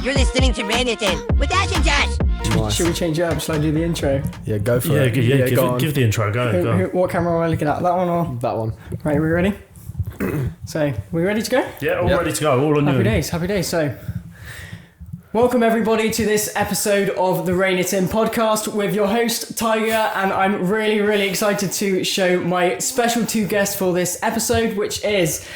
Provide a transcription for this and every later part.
You're listening to Rein with Ash and Josh. Nice. Should we change it up? Shall I do the intro? Yeah, go for it. Give the intro. Go. What camera am I looking at? That one or? That one. Right, we ready? So, we ready to go? Yeah, ready to go. All on you. Happy days. So, welcome everybody to this episode of the Rein podcast with your host, Tiger, and I'm really, really excited to show my special two guests for this episode, which is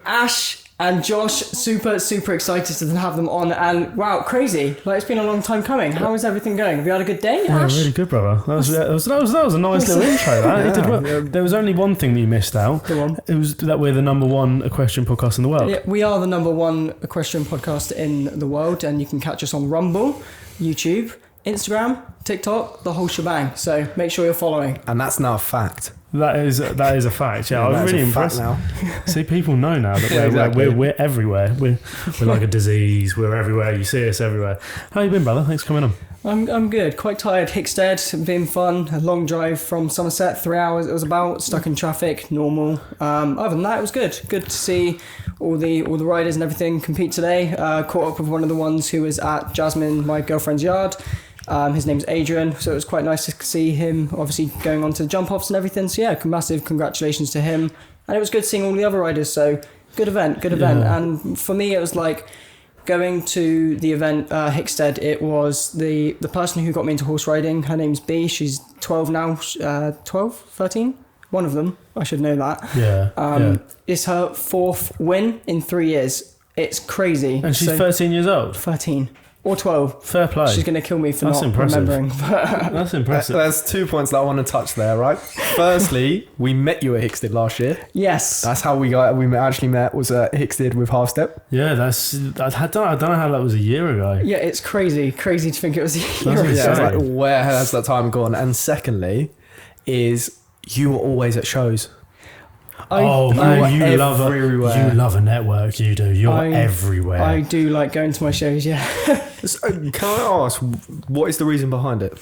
Ash and Josh. Super excited to have them on, and wow, crazy, like it's been a long time coming. How is everything going? Have you had a good day, Ash? Yeah, really good, brother. That was a nice little intro. That. You did well. There was only one thing that you missed out. Go on. It was that we're the number one equestrian podcast in the world. Yeah, we are the number one equestrian podcast in the world, and you can catch us on Rumble, YouTube, Instagram, TikTok, the whole shebang. So make sure you're following. And that's now a fact. That is a fact. Yeah, I was really impressed. Now. See, people know now that we're everywhere. We're like a disease. We're everywhere. You see us everywhere. How you been, brother? Thanks for coming on. I'm good. Quite tired. Hickstead, been fun. A long drive from Somerset, 3 hours. It was about stuck in traffic. Normal. Other than that, it was good. Good to see all the riders and everything compete today. Caught up with one of the ones who was at Jasmine, my girlfriend's yard. His name's Adrian, so it was quite nice to see him obviously going on to the jump offs and everything. So yeah, massive congratulations to him. And it was good seeing all the other riders. So good event. Yeah. And for me, it was like going to the event, Hickstead. It was the person who got me into horse riding. Her name's B. She's 12 now, 13? One of them. I should know that. Yeah. It's her fourth win in 3 years. It's crazy. And she's 13 years old? 13. Or 12. Fair play. She's going to kill me for That's not impressive. remembering. That's impressive. There's 2 points that I want to touch there, right? Firstly, we met you at Hickstead last year. Yes. That's how we actually met, was at Hickstead with Half Step. Yeah, I don't know how that was a year ago. Yeah, it's crazy to think it was a year ago. Yeah, I was like, where has that time gone? And secondly, is you were always at shows. You love a network. You do. You're everywhere. I do like going to my shows. Yeah. So, can I ask, what is the reason behind it?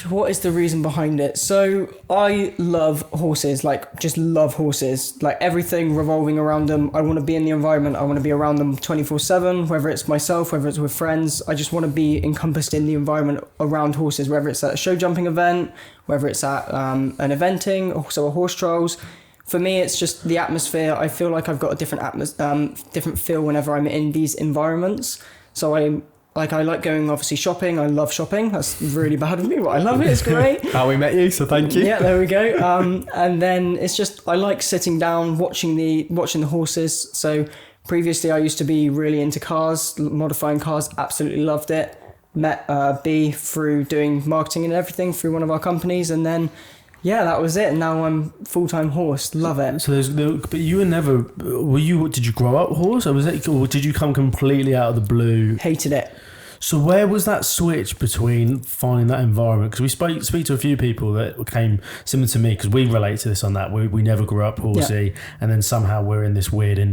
What is the reason behind it? So I love horses, like just love horses, like everything revolving around them. I want to be in the environment. I want to be around them 24/7, whether it's myself, whether it's with friends. I just want to be encompassed in the environment around horses, whether it's at a show jumping event, whether it's at an eventing, also a horse trials. For me, it's just the atmosphere. I feel like I've got a different feel whenever I'm in these environments. So I like going, obviously, shopping. I love shopping. That's really bad of me, but I love it. It's great. How we met you, so thank you. Yeah, there we go. And then it's just, I like sitting down, watching the horses. So previously I used to be really into cars, modifying cars, absolutely loved it. Met B through doing marketing and everything through one of our companies. And then, yeah, that was it. And now I'm full-time horse. Love it. So but you did you grow up horse, or did you come completely out of the blue? Hated it. So where was that switch between finding that environment? Because we speak to a few people that came similar to me, because we relate to this on that. We never grew up horsey, and then somehow we're in this weird and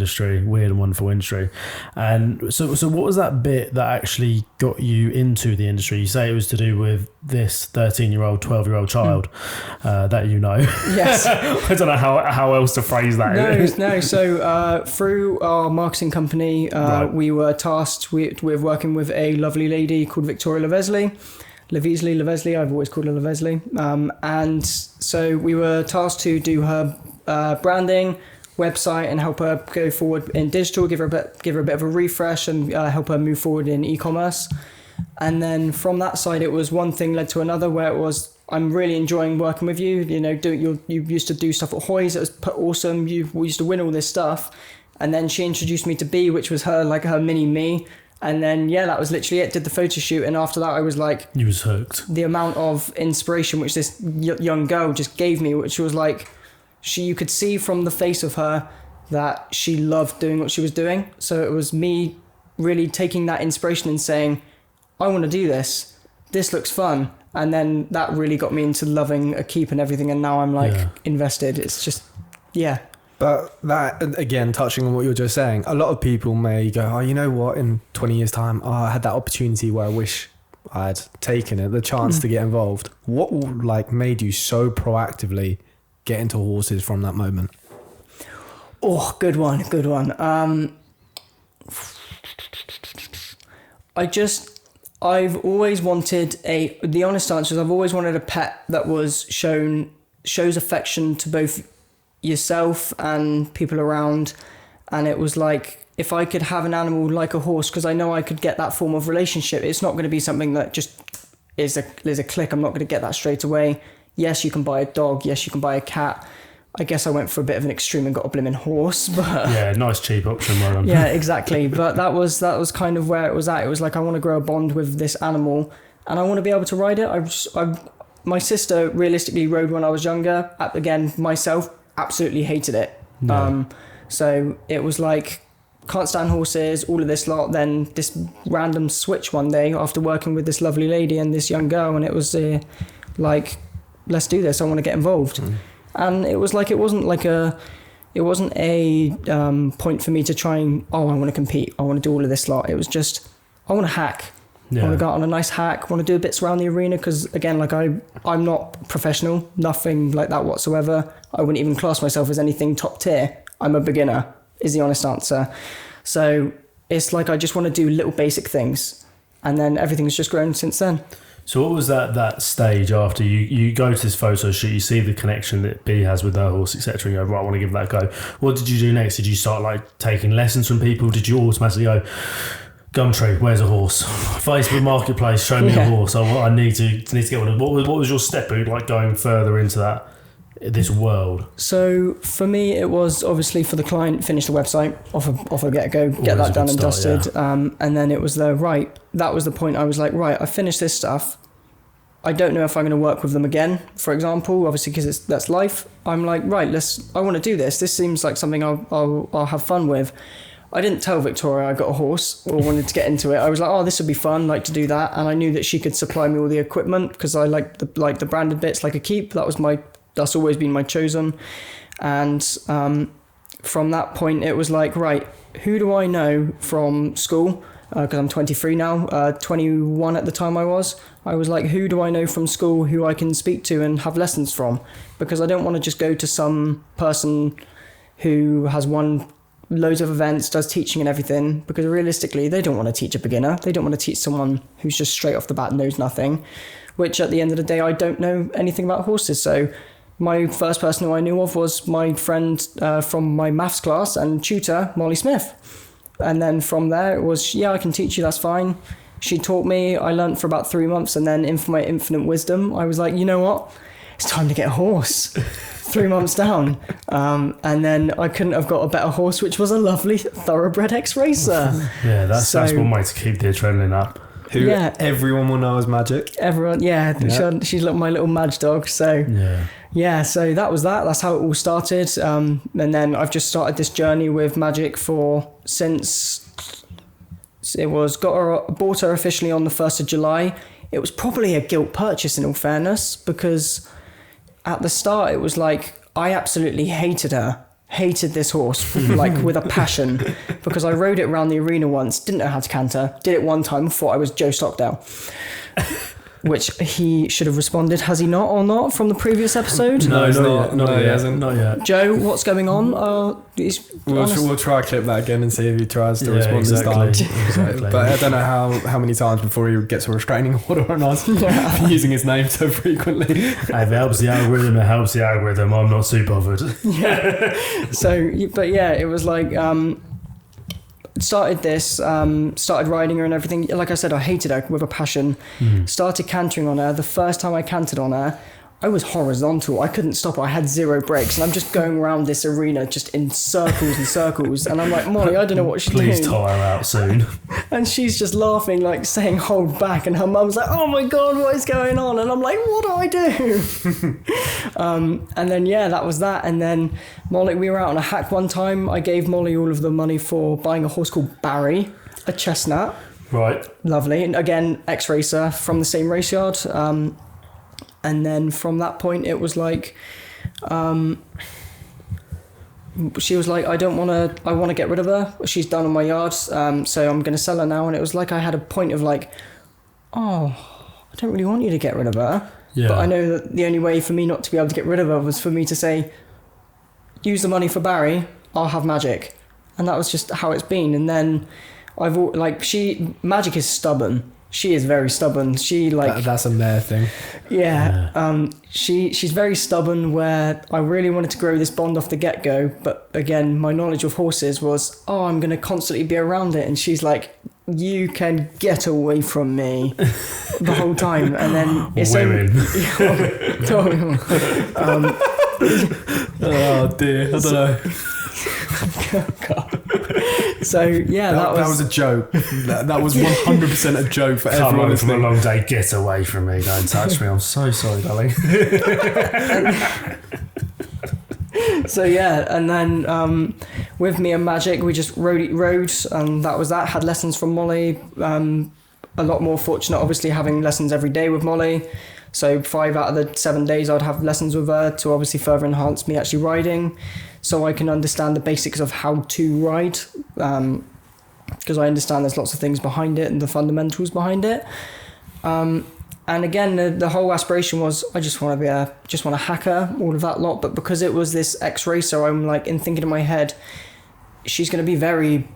wonderful industry. And so what was that bit that actually got you into the industry? You say it was to do with this 13-year-old, 12-year-old child that you know. Yes. I don't know how else to phrase that. No. So through our marketing company, Right. we were tasked with working with a lovely lady called Victoria Levesley. I've always called her Levesley. And so we were tasked to do her branding, website, and help her go forward in digital, give her a bit of a refresh, and help her move forward in e-commerce. And then from that side, it was one thing led to another, where it was, I'm really enjoying working with you. You know, you used to do stuff at Hoy's. It was awesome. We used to win all this stuff. And then she introduced me to B, which was her mini me. And then, yeah, that was literally it. Did the photo shoot. And after that, I was like... You was hooked. The amount of inspiration which this young girl just gave me, which was like... You could see from the face of her that she loved doing what she was doing. So it was me really taking that inspiration and saying, I want to do this. This looks fun. And then that really got me into loving a keep and everything. And now I'm invested. It's just, yeah. But that, again, touching on what you were just saying, a lot of people may go, oh, you know what, in 20 years' time, I had that opportunity where I wish I had taken it, the chance to get involved. What made you so proactively get into horses from that moment? Oh, good one. I've always wanted the honest answer is I've always wanted a pet that shows affection to both yourself and people around. And it was like, if I could have an animal like a horse, because I know I could get that form of relationship, it's not going to be something that just is a click. I'm not going to get that straight away. Yes, you can buy a dog. Yes, you can buy a cat. I guess I went for a bit of an extreme and got a blimmin' horse, but yeah, nice cheap option, well done. Yeah, exactly. But that was kind of where it was at. It was like, I want to grow a bond with this animal, and I want to be able to ride it. My sister realistically rode when I was younger. Again, myself absolutely hated it. Yeah. So it was like, can't stand horses, all of this lot. Then this random switch one day after working with this lovely lady and this young girl, and it was like, let's do this. I want to get involved. And it was like, it wasn't a point for me to try and, I want to compete. I want to do all of this lot. It was just, I want to hack. Yeah. I want to go out on a nice hack. I want to do bits around the arena because, again, like I'm not professional, nothing like that whatsoever. I wouldn't even class myself as anything top tier. I'm a beginner, is the honest answer. So it's like, I just want to do little basic things. And then everything's just grown since then. So what was that stage after you go to this photo shoot, you see the connection that B has with her horse, etc., and you go, right, I want to give that a go. What did you do next? Did you start like taking lessons from people? Did you automatically go, Gumtree, where's a horse? Facebook Marketplace, show me a horse. I need to get one. What was your step like going further into this world? So for me, it was obviously for the client, finish the website off a get-go, get that done and dusted. Yeah. And then it was that was the point I was like, right, I finished this stuff. I don't know if I'm going to work with them again, for example, obviously, because that's life. I'm like, right, I want to do this. This seems like something I'll have fun with. I didn't tell Victoria I got a horse or wanted to get into it. I was like, oh, this would be fun, like to do that. And I knew that she could supply me all the equipment because I like the branded bits like a keep. That's always been my chosen. And from that point, it was like, right, who do I know from school? Because I'm 23 now, 21 at the time I was like, who do I know from school who I can speak to and have lessons from? Because I don't want to just go to some person who has won loads of events, does teaching and everything, because realistically, they don't want to teach a beginner. They don't want to teach someone who's just straight off the bat knows nothing, which at the end of the day, I don't know anything about horses. So my first person who I knew of was my friend from my maths class and tutor, Molly Smith. And then from there, it was, I can teach you, that's fine. She taught me, I learned for about 3 months, and then for my infinite wisdom, I was like, you know what? It's time to get a horse. 3 months down. And then I couldn't have got a better horse, which was a lovely thoroughbred X-Racer. Yeah, that's one way to keep the adrenaline up. Who everyone will know as Magic. Everyone, she's like my little Madge dog. So so that was that. That's how it all started. And then I've just started this journey with Magic since it was bought her officially on the 1st of July. It was probably a guilt purchase in all fairness, because at the start it was like I absolutely hated this horse like with a passion, because I rode it around the arena once, didn't know how to canter, did it one time, thought I was Joe Stockdale, which he should have responded, has he not or not, from the previous episode? No, he hasn't. Not yet. Joe, what's going on? We'll try to clip that again and see if he tries to respond this time. Exactly. But I don't know how many times before he gets a restraining order on us for using his name so frequently. If it helps the algorithm, it helps the algorithm. I'm not too bothered. It was like started riding her and everything. Like I said, I hated her with a passion. Started cantering on her. The first time I cantered on her, I was horizontal. I couldn't stop. I had 0 brakes, and I'm just going around this arena just in circles and circles. And I'm like, Molly, I don't know what she's doing. Please tie her out soon. And she's just laughing, like saying, hold back. And her mum's like, oh my God, what is going on? And I'm like, what do I do? And then, that was that. And then Molly, we were out on a hack one time. I gave Molly all of the money for buying a horse called Barry, a chestnut. Right. Lovely. And again, ex-racer from the same race yard. And then from that point, it was like, she was like, I want to get rid of her. She's done on my yard. So I'm going to sell her now. And it was like, I had a point of like, I don't really want you to get rid of her. Yeah. But I know that the only way for me not to be able to get rid of her was for me to say, use the money for Barry, I'll have Magic. And that was just how it's been. And then Magic is stubborn. She is very stubborn. She that's a mare thing. Yeah. She's very stubborn, where I really wanted to grow this bond off the get-go, but again, my knowledge of horses was, I'm going to constantly be around it, and she's like, you can get away from me the whole time. And then it's women. Oh dear, I don't know. God. So yeah, that was a joke. That was 100% a joke for everyone. Come on, from a listening. long day, get away from me, don't touch me. I'm so sorry, darling. So yeah, and then with me and Magic, we just rode, and that was that. Had lessons from Molly. A lot more fortunate, obviously, having lessons every day with Molly. So 5 out of the 7 days I'd have lessons with her to obviously further enhance me actually riding, so I can understand the basics of how to ride, because I understand there's lots of things behind it and the fundamentals behind it. And again, the whole aspiration was, I just want to hack her, all of that lot. But because it was this ex-racer, I'm like, thinking in my head, she's going to be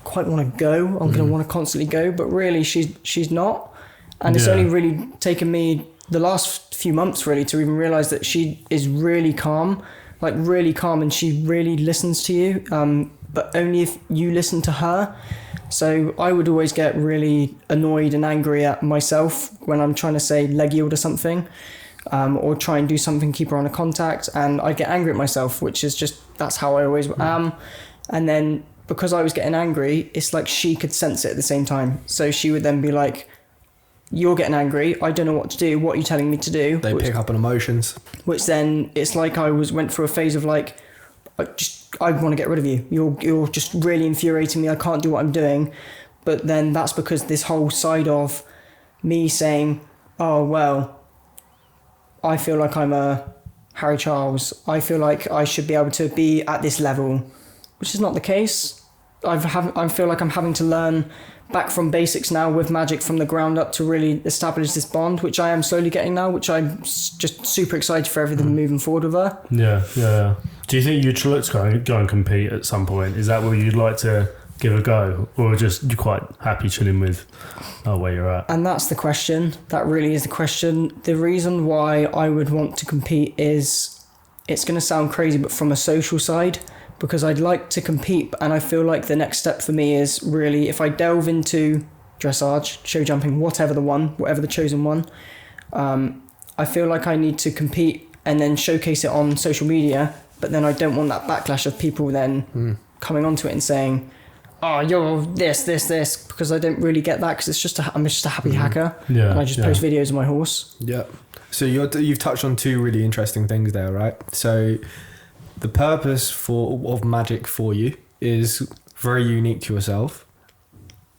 quite want to go. I'm going to want to constantly go, but really she's not. And it's only really taken me the last few months really to even realize that she is really calm, and she really listens to you, but only if you listen to her. So I would always get really annoyed and angry at myself when I'm trying to say leg yield or something, or try and do something, keep her on a contact, and I get angry at myself, which is just, that's how I always am. And then because I was getting angry, it's like she could sense it at the same time. So she would then be like, you're getting angry, I don't know what to do, what are you telling me to do? They pick up on emotions. Which then, it's like I went through a phase of like, I want to get rid of you. You're just really infuriating me. I can't do what I'm doing. But then that's because this whole side of me saying, oh, well, I feel like I'm a Harry Charles. I feel like I should be able to be at this level, which is not the case. I feel like I'm having to learn back from basics now with Magic from the ground up to really establish this bond, which I am slowly getting now, which I'm just super excited for everything moving forward with her. Yeah. Do you think you'd look to go and compete at some point? Is that where you'd like to give a go, or just you're quite happy chilling with where you're at? And that's the question. That really is the question. The reason why I would want to compete is, it's going to sound crazy, but from a social side, because I'd like to compete, and I feel like the next step for me is really, if I delve into dressage, show jumping, whatever the chosen one, I feel like I need to compete and then showcase it on social media, but then I don't want that backlash of people then coming onto it and saying, oh, you're this, because I don't really get that, because I'm just a happy hacker, and I just post videos of my horse. Yeah. So you've touched on 2 really interesting things there, right? So the purpose of Magic for you is very unique to yourself.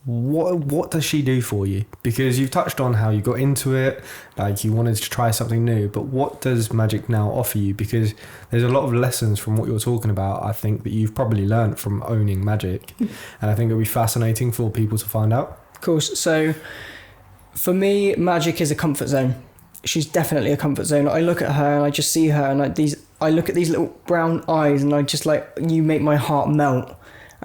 What does she do for you? Because you've touched on how you got into it, like you wanted to try something new, but what does Magic now offer you? Because there's a lot of lessons from what you're talking about, I think, that you've probably learned from owning Magic. And I think it'll be fascinating for people to find out. Of course. So for me, Magic is a comfort zone. She's definitely a comfort zone. I look at her and I just see her, and I look at these little brown eyes, and I just like, you make my heart melt.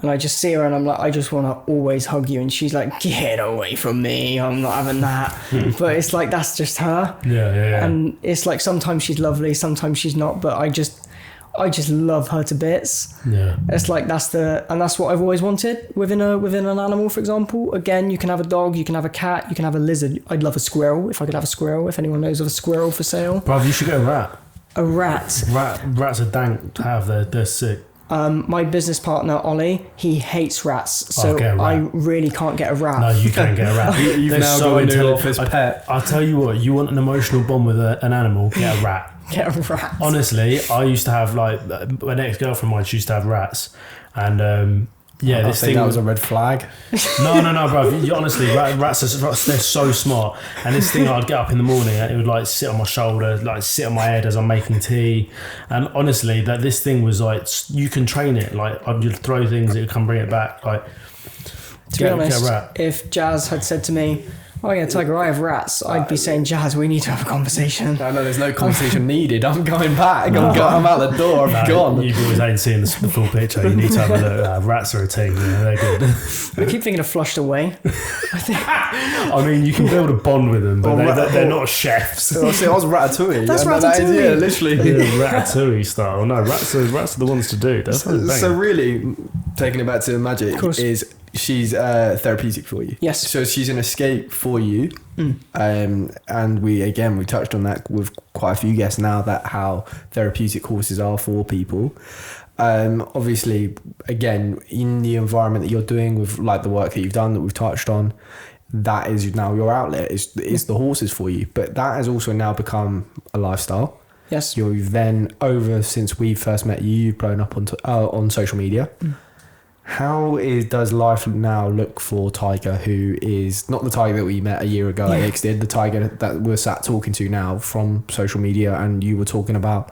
And I just see her and I'm like, I just want to always hug you. And she's like, get away from me, I'm not having that. But it's like, that's just her. Yeah. And it's like, sometimes she's lovely, sometimes she's not, but I just love her to bits. Yeah. It's like, that's what I've always wanted within an animal, for example. Again, you can have a dog, you can have a cat, you can have a lizard. I'd love a squirrel, if I could have a squirrel, if anyone knows of a squirrel for sale. Bruv, you should get a rat. A rat. Rats are dank to have, they're sick. My business partner, Ollie, he hates rats, so I really can't get a rat. No, you can get a rat. You've now got a new office pet. I'll tell you what, you want an emotional bond with an animal, get a rat. Get a rat. Honestly, I used to have, like, an ex-girlfriend of mine, she used to have rats, and this thing that was a red flag. No, bro. Honestly, rats they're so smart. And this thing, I'd get up in the morning and it would like sit on my shoulder, like sit on my head as I'm making tea. And honestly, that this thing was like, you can train it. Like I'd throw things, it would come bring it back. Like, to be honest, if Jazz had said to me, Oh yeah, Tiger, I have rats. I'd be saying, Jazz, we need to have a conversation. No, there's no conversation needed. I'm going back. I'm out the door. I'm gone. You've always ain't seen the full picture. You need to have a look. Rats are a thing. Yeah, they're good. I keep thinking of Flushed Away. I mean, you can build a bond with them, but they're not chefs. See, I was Ratatouille. That's and Ratatouille. Yeah, literally. Ratatouille style. No, rats are the ones to do. That's So really, taking it back to magic is she's therapeutic for you. Yes. So she's an escape for you. And we touched on that with quite a few guests now, that how therapeutic horses are for people. Obviously, again, in the environment that you're doing with like the work that you've done that we've touched on, that is now your outlet. Is the horses for you, but that has also now become a lifestyle. Yes. You've then, since we first met you, you've blown up on social media. How does life now look for Tiger, who is not the Tiger that we met a year ago at Equestrian, the Tiger that we're sat talking to now from social media, and you were talking about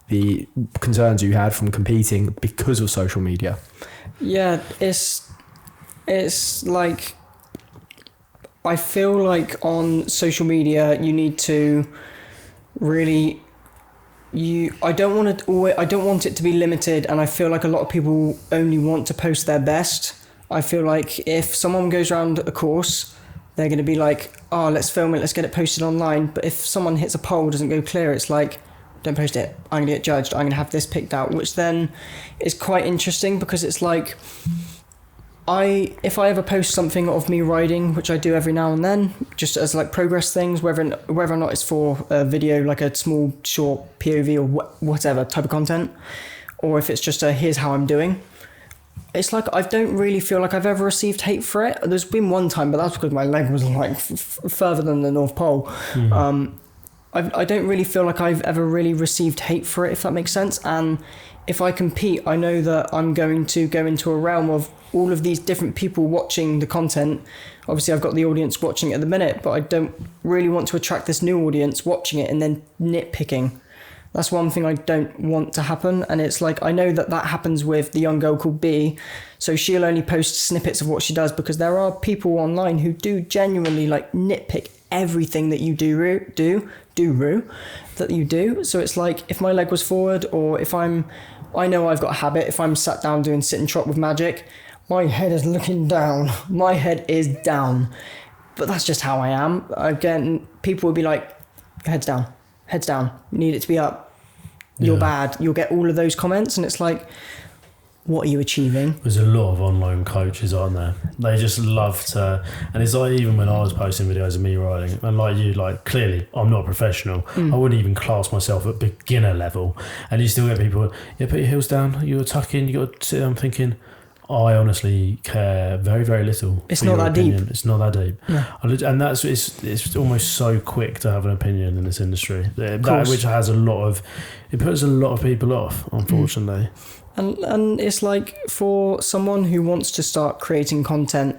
the concerns you had from competing because of social media? Yeah, it's like, I feel like on social media you need to really... I don't want it to be limited, and I feel like a lot of people only want to post their best. I feel like if someone goes around a course, they're going to be like, oh, let's film it, let's get it posted online. But if someone hits a pole, doesn't go clear, it's like, don't post it, I'm going to get judged, I'm going to have this picked out, which then is quite interesting, because it's like, if I ever post something of me riding, which I do every now and then, just as like progress things, whether or not it's for a video, like a small short POV or whatever type of content, or if it's just here's how I'm doing, it's like I don't really feel like I've ever received hate for it. There's been one time, but that's because my leg was like further than the North Pole. I don't really feel like I've ever really received hate for it, if that makes sense. And if I compete, I know that I'm going to go into a realm of all of these different people watching the content. Obviously, I've got the audience watching it at the minute, but I don't really want to attract this new audience watching it and then nitpicking. That's one thing I don't want to happen. And it's like, I know that happens with the young girl called B. So she'll only post snippets of what she does, because there are people online who do genuinely like nitpick everything that you do. So it's like, if my leg was forward, or if I know I've got a habit, if I'm sat down doing sit and trot with magic, my head is looking down. My head is down. But that's just how I am. Again, people will be like, heads down. You need it to be up. You're bad. You'll get all of those comments, and it's like, what are you achieving? There's a lot of online coaches, aren't there? They just love to, and it's like, even when I was posting videos of me riding, and like you, like, clearly I'm not a professional. I wouldn't even class myself at beginner level, and you still get people, put your heels down, you're tucking, you got to sit there. I'm thinking, I honestly care very, very little. It's not that deep. It's not that deep. Yeah. And it's almost so quick to have an opinion in this industry, which has it puts a lot of people off, unfortunately. And it's like, for someone who wants to start creating content,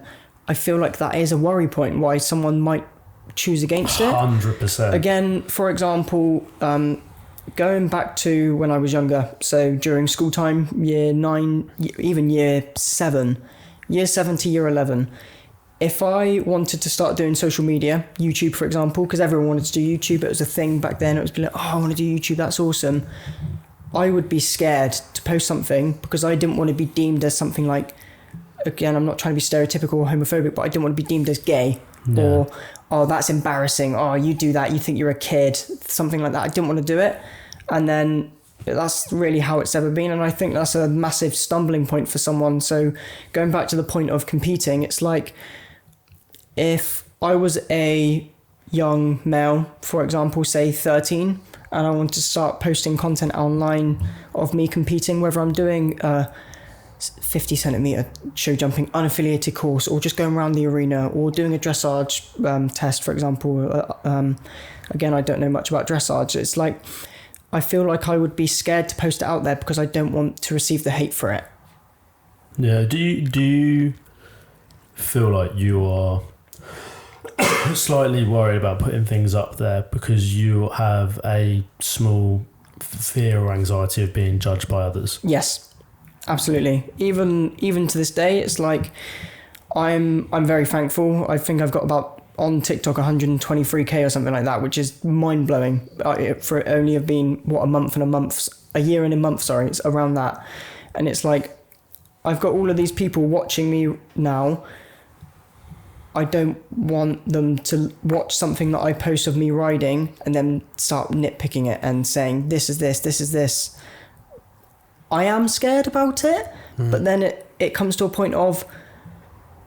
I feel like that is a worry point, why someone might choose against it. 100%. Again, for example, going back to when I was younger, so during school time, year 9, even year 7 to year 11, if I wanted to start doing social media, YouTube for example, because everyone wanted to do YouTube, it was a thing back then, it was like, oh, I want to do YouTube, that's awesome. I would be scared to post something, because I didn't want to be deemed as something like, again, I'm not trying to be stereotypical or homophobic, but I didn't want to be deemed as gay. No. Or, oh, that's embarrassing. Oh, you do that, you think you're a kid. Something like that. I didn't want to do it. And then that's really how it's ever been. And I think that's a massive stumbling point for someone. So going back to the point of competing, it's like, if I was a young male, for example, say 13, and I want to start posting content online of me competing, whether I'm doing 50 centimetre show jumping unaffiliated course, or just going around the arena, or doing a dressage test, for example. Again, I don't know much about dressage. It's like, I feel like I would be scared to post it out there, because I don't want to receive the hate for it. Yeah. Do you feel like you are slightly worried about putting things up there because you have a small fear or anxiety of being judged by others? Yes, absolutely. Even to this day, it's like, I'm very thankful. I think I've got about on TikTok 123k or something like that, which is mind blowing. For it only have been a year and a month. Sorry, it's around that, and it's like I've got all of these people watching me now. I don't want them to watch something that I post of me riding and then start nitpicking it and saying, this is this. I am scared about it, but then it comes to a point of,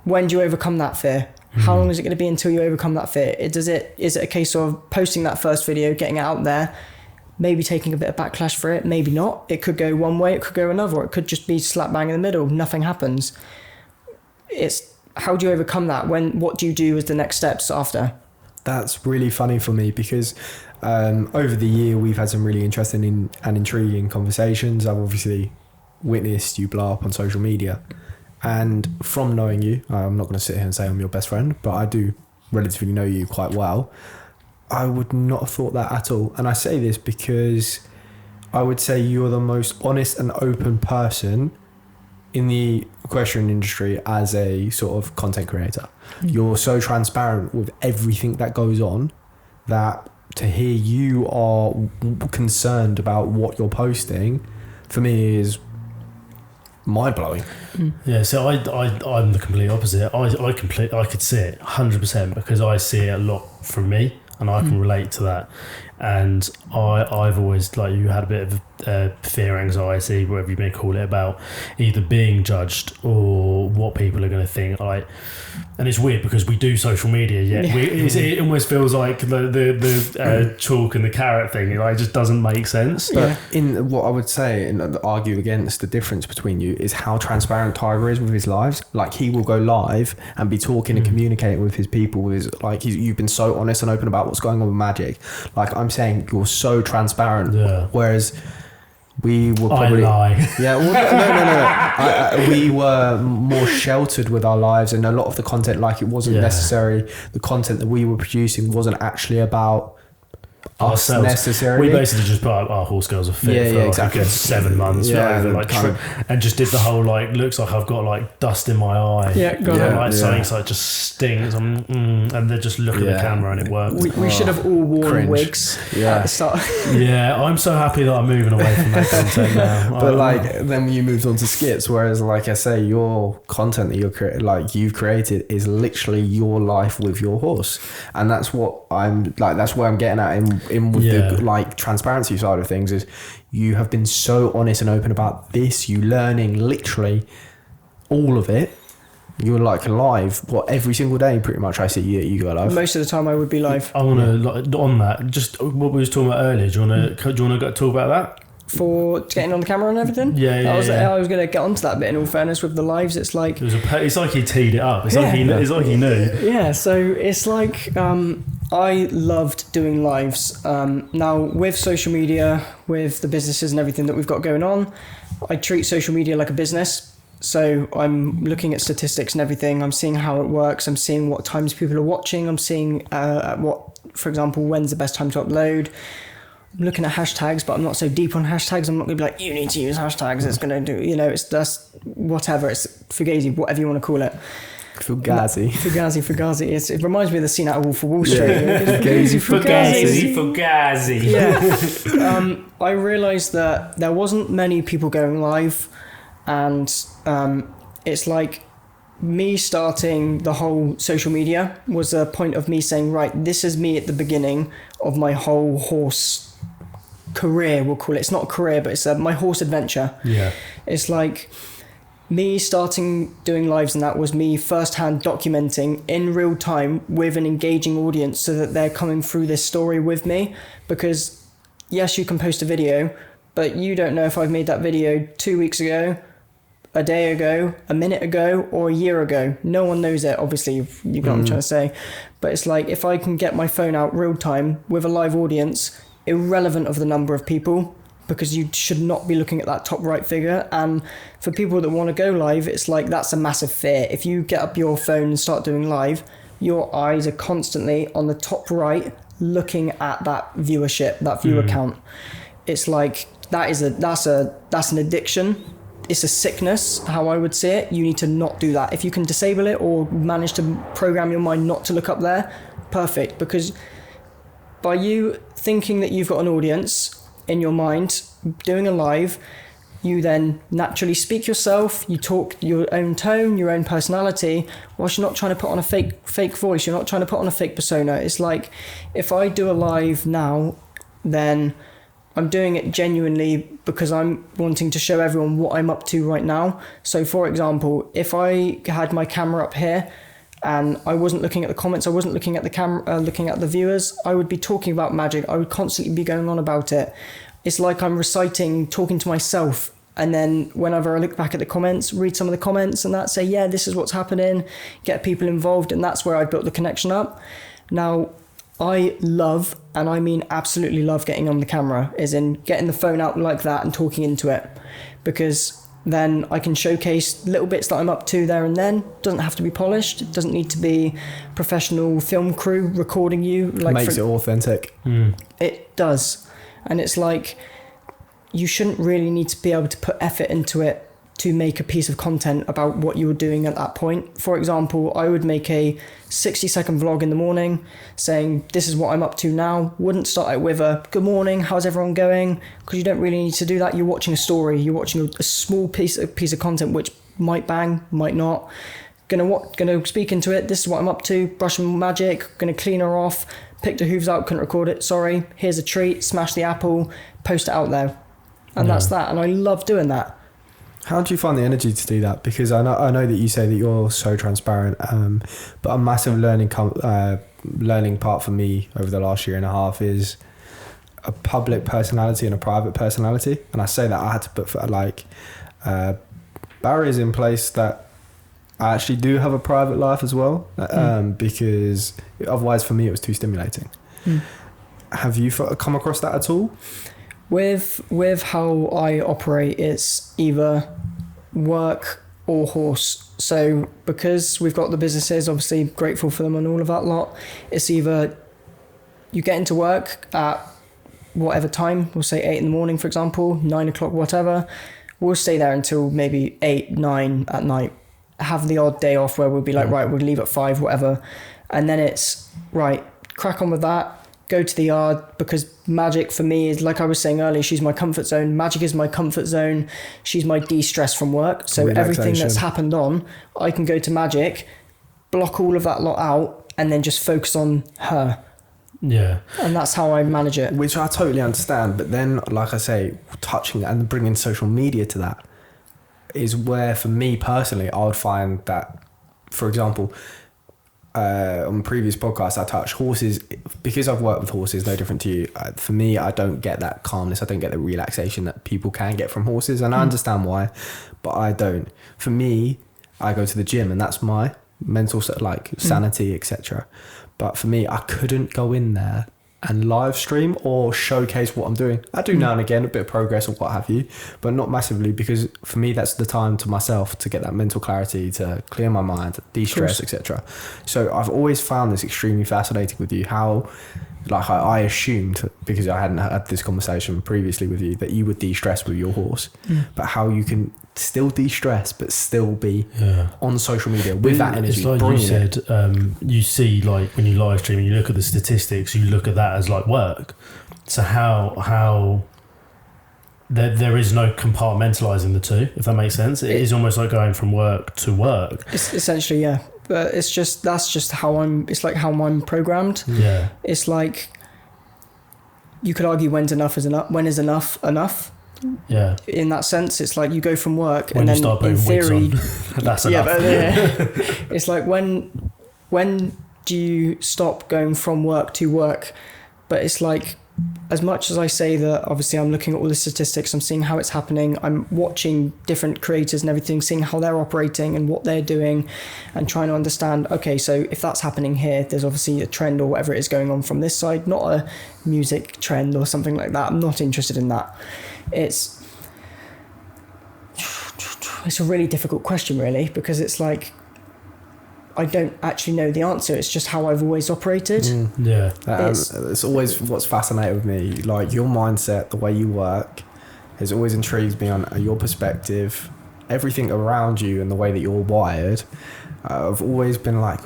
when do you overcome that fear? How long is it going to be until you overcome that fear? Is it a case of posting that first video, getting it out there, maybe taking a bit of backlash for it, maybe not. It could go one way, it could go another, or it could just be slap bang in the middle, nothing happens. It's how do you overcome that? What do you do as the next steps after? That's really funny for me because over the year we've had some really interesting and intriguing conversations. I've obviously witnessed you blow up on social media, and from knowing you, I'm not going to sit here and say I'm your best friend, but I do relatively know you quite well. I would not have thought that at all. And I say this because I would say you're the most honest and open person in the equestrian industry as a sort of content creator. You're so transparent with everything that goes on that to hear you are concerned about what you're posting, for me, is mind-blowing. Yeah, so I'm the complete opposite. I could see it 100% because I see it a lot from me and I can relate to that. And I've always, like you, had a bit of fear, anxiety, whatever you may call it, about either being judged or what people are going to think. And it's weird because we do social media, yet it almost feels like the chalk and the carrot thing. It just doesn't make sense. But in what I would say and argue against the difference between you is how transparent Tiger is with his lives. Like, he will go live and be talking and communicating with his people. You've been so honest and open about what's going on with Magic. Like, I'm saying, you're so transparent. Yeah. Whereas we were probably... I lie. Yeah, well, no. We were more sheltered with our lives, and a lot of the content, like, it wasn't necessary. The content that we were producing wasn't actually about us necessarily. We basically just put up our horse girls are fit for exactly. a good 7 months, and just did the whole looks like I've got dust in my eye, something just stings, and they're just looking at the camera and it works. We should have all worn wigs at the start. Yeah, I'm so happy that I'm moving away from that content now. But then you moved on to skits, whereas like I say, your content that you've created is literally your life with your horse, and that's what that's where I'm getting at in with the transparency side of things. Is you have been so honest and open about this, you learning literally all of it. You're live every single day pretty much. I see you go live. Most of the time I would be live. I want to on that, just what we was talking about earlier, do you want to talk about that? For getting on the camera and everything? I was going to get onto that bit, in all fairness, with the lives. It's like... It's like he teed it up. It's like he knew. Yeah, so it's like... I loved doing lives. Now, with social media, with the businesses and everything that we've got going on, I treat social media like a business. So I'm looking at statistics and everything. I'm seeing how it works. I'm seeing what times people are watching. I'm seeing for example, when's the best time to upload. I'm looking at hashtags, but I'm not so deep on hashtags. I'm not going to be like, you need to use hashtags. It's going to do, it's just whatever. It's fugazi, whatever you want to call it. Fugazi. It reminds me of the scene out of Wolf of Wall Street. Fugazi. Yeah. I realised that there wasn't many people going live, and it's like me starting the whole social media was a point of me saying, right, this is me at the beginning of my whole horse career, we'll call it. It's not a career, but it's my horse adventure. Yeah. It's like me starting doing lives, and that was me firsthand documenting in real time with an engaging audience, so that they're coming through this story with me. Because yes, you can post a video, but you don't know if I've made that video 2 weeks ago, a day ago, a minute ago, or a year ago. No one knows it, obviously, if you know what I'm trying to say. But it's like, if I can get my phone out real time with a live audience, irrelevant of the number of people, because you should not be looking at that top right figure. And for people that want to go live, it's like, that's a massive fear. If you get up your phone and start doing live, your eyes are constantly on the top right looking at that viewership, that viewer count. It's like, that's an addiction it's a sickness, how I would see it. You need to not do that. If you can disable it or manage to program your mind not to look up there, perfect. Because by you thinking that you've got an audience in your mind, doing a live, you then naturally speak yourself, you talk your own tone, your own personality, whilst you're not trying to put on a fake voice, you're not trying to put on a fake persona. It's like, if I do a live now, then I'm doing it genuinely because I'm wanting to show everyone what I'm up to right now. So for example, if I had my camera up here and I wasn't looking at the comments, I wasn't looking at the camera, looking at the viewers, I would be talking about magic. I would constantly be going on about it. It's like I'm reciting, talking to myself. And then whenever I look back at the comments, read some of the comments and that, say, yeah, this is what's happening, get people involved. And that's where I built the connection up. Now, I love, and I mean absolutely love, getting on the camera, as in getting the phone out like that and talking into it, because then I can showcase little bits that I'm up to there and then. Doesn't have to be polished. It doesn't need to be professional film crew recording you. Like, makes it authentic. It does. And it's like, you shouldn't really need to be able to put effort into it to make a piece of content about what you were doing at that point. For example, I would make a 60-second vlog in the morning saying, this is what I'm up to now. Wouldn't start it with a, good morning, how's everyone going? Because you don't really need to do that. You're watching a story. You're watching a small piece of content which might bang, might not. Gonna speak into it. This is what I'm up to. Brushing magic. Gonna clean her off. Pick the hooves out. Couldn't record it. Sorry. Here's a treat. Smash the apple. Post it out there. And that's that. And I love doing that. How do you find the energy to do that? Because I know that you say that you're so transparent, but a massive learning part for me over the last year and a half is a public personality and a private personality. And I say that I had to put barriers in place that I actually do have a private life as well, because otherwise for me it was too stimulating. Have you come across that at all? With how I operate, it's either work or horse. So because we've got the businesses, obviously grateful for them and all of that lot, it's either you get into work at whatever time, we'll say 8 in the morning, for example, 9 o'clock, whatever. We'll stay there until maybe 8, 9 at night. Have the odd day off where we'll be like, right, we'll leave at 5, whatever. And then it's, right, crack on with that. Go to the yard, because magic for me is, like I was saying earlier, she's my comfort zone. Magic is my comfort zone. She's my de-stress from work. So everything that's happened on, I can go to magic, block all of that lot out, and then just focus on her. Yeah. And that's how I manage it. Which I totally understand. But then, like I say, touching and bringing social media to that is where, for me personally, I would find that, for example, on previous podcasts I touched horses, because I've worked with horses, no different to you. For me, I don't get that calmness, I don't get the relaxation that people can get from horses, and I understand why, but I don't. For me, I go to the gym and that's my mental sanity, etc. But for me, I couldn't go in there and live stream or showcase what I'm doing. I do now and again, a bit of progress or what have you, but not massively, because for me that's the time to myself to get that mental clarity, to clear my mind, de-stress, etc. So I've always found this extremely fascinating with you, how I assumed, because I hadn't had this conversation previously with you, that you would de-stress with your horse, but how you can still de-stress but still be on social media with that energy. It's like you said, you see, like when you live stream and you look at the statistics, you look at that as like work. So how there is no compartmentalizing the two, if that makes sense. It is almost like going from work to work. It's essentially, yeah. But it's just, that's just how I'm programmed. Yeah. It's like, you could argue when is enough enough. Yeah. In that sense, it's like you go from work when and then in theory, that's enough. It's like when do you stop going from work to work? But it's like, as much as I say that, obviously I'm looking at all the statistics, I'm seeing how it's happening, I'm watching different creators and everything, seeing how they're operating and what they're doing, and trying to understand, okay, so if that's happening here, there's obviously a trend or whatever it is going on from this side, not a music trend or something like that. I'm not interested in that. It's a really difficult question, really, because it's like, I don't actually know the answer. It's just how I've always operated. Yeah. It's always what's fascinated with me. Like, your mindset, the way you work, has always intrigued me on your perspective everything around you and the way that you're wired, I've always been like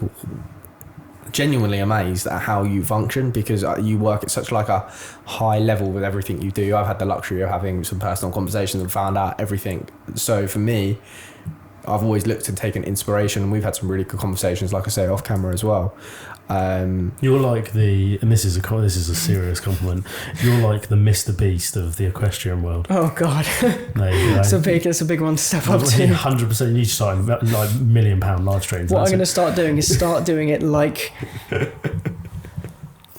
genuinely amazed at how you function, because you work at such like a high level with everything you do. I've had the luxury of having some personal conversations and found out everything. So for me, I've always looked and taken inspiration, and we've had some really good conversations, like I say, off camera as well. You're like and this is a serious compliment. You're like the Mr. Beast of the equestrian world. Oh God, it's a big one to step up to. 100%. You need to start like £1 million live streams. What I'm going to start doing is doing it like.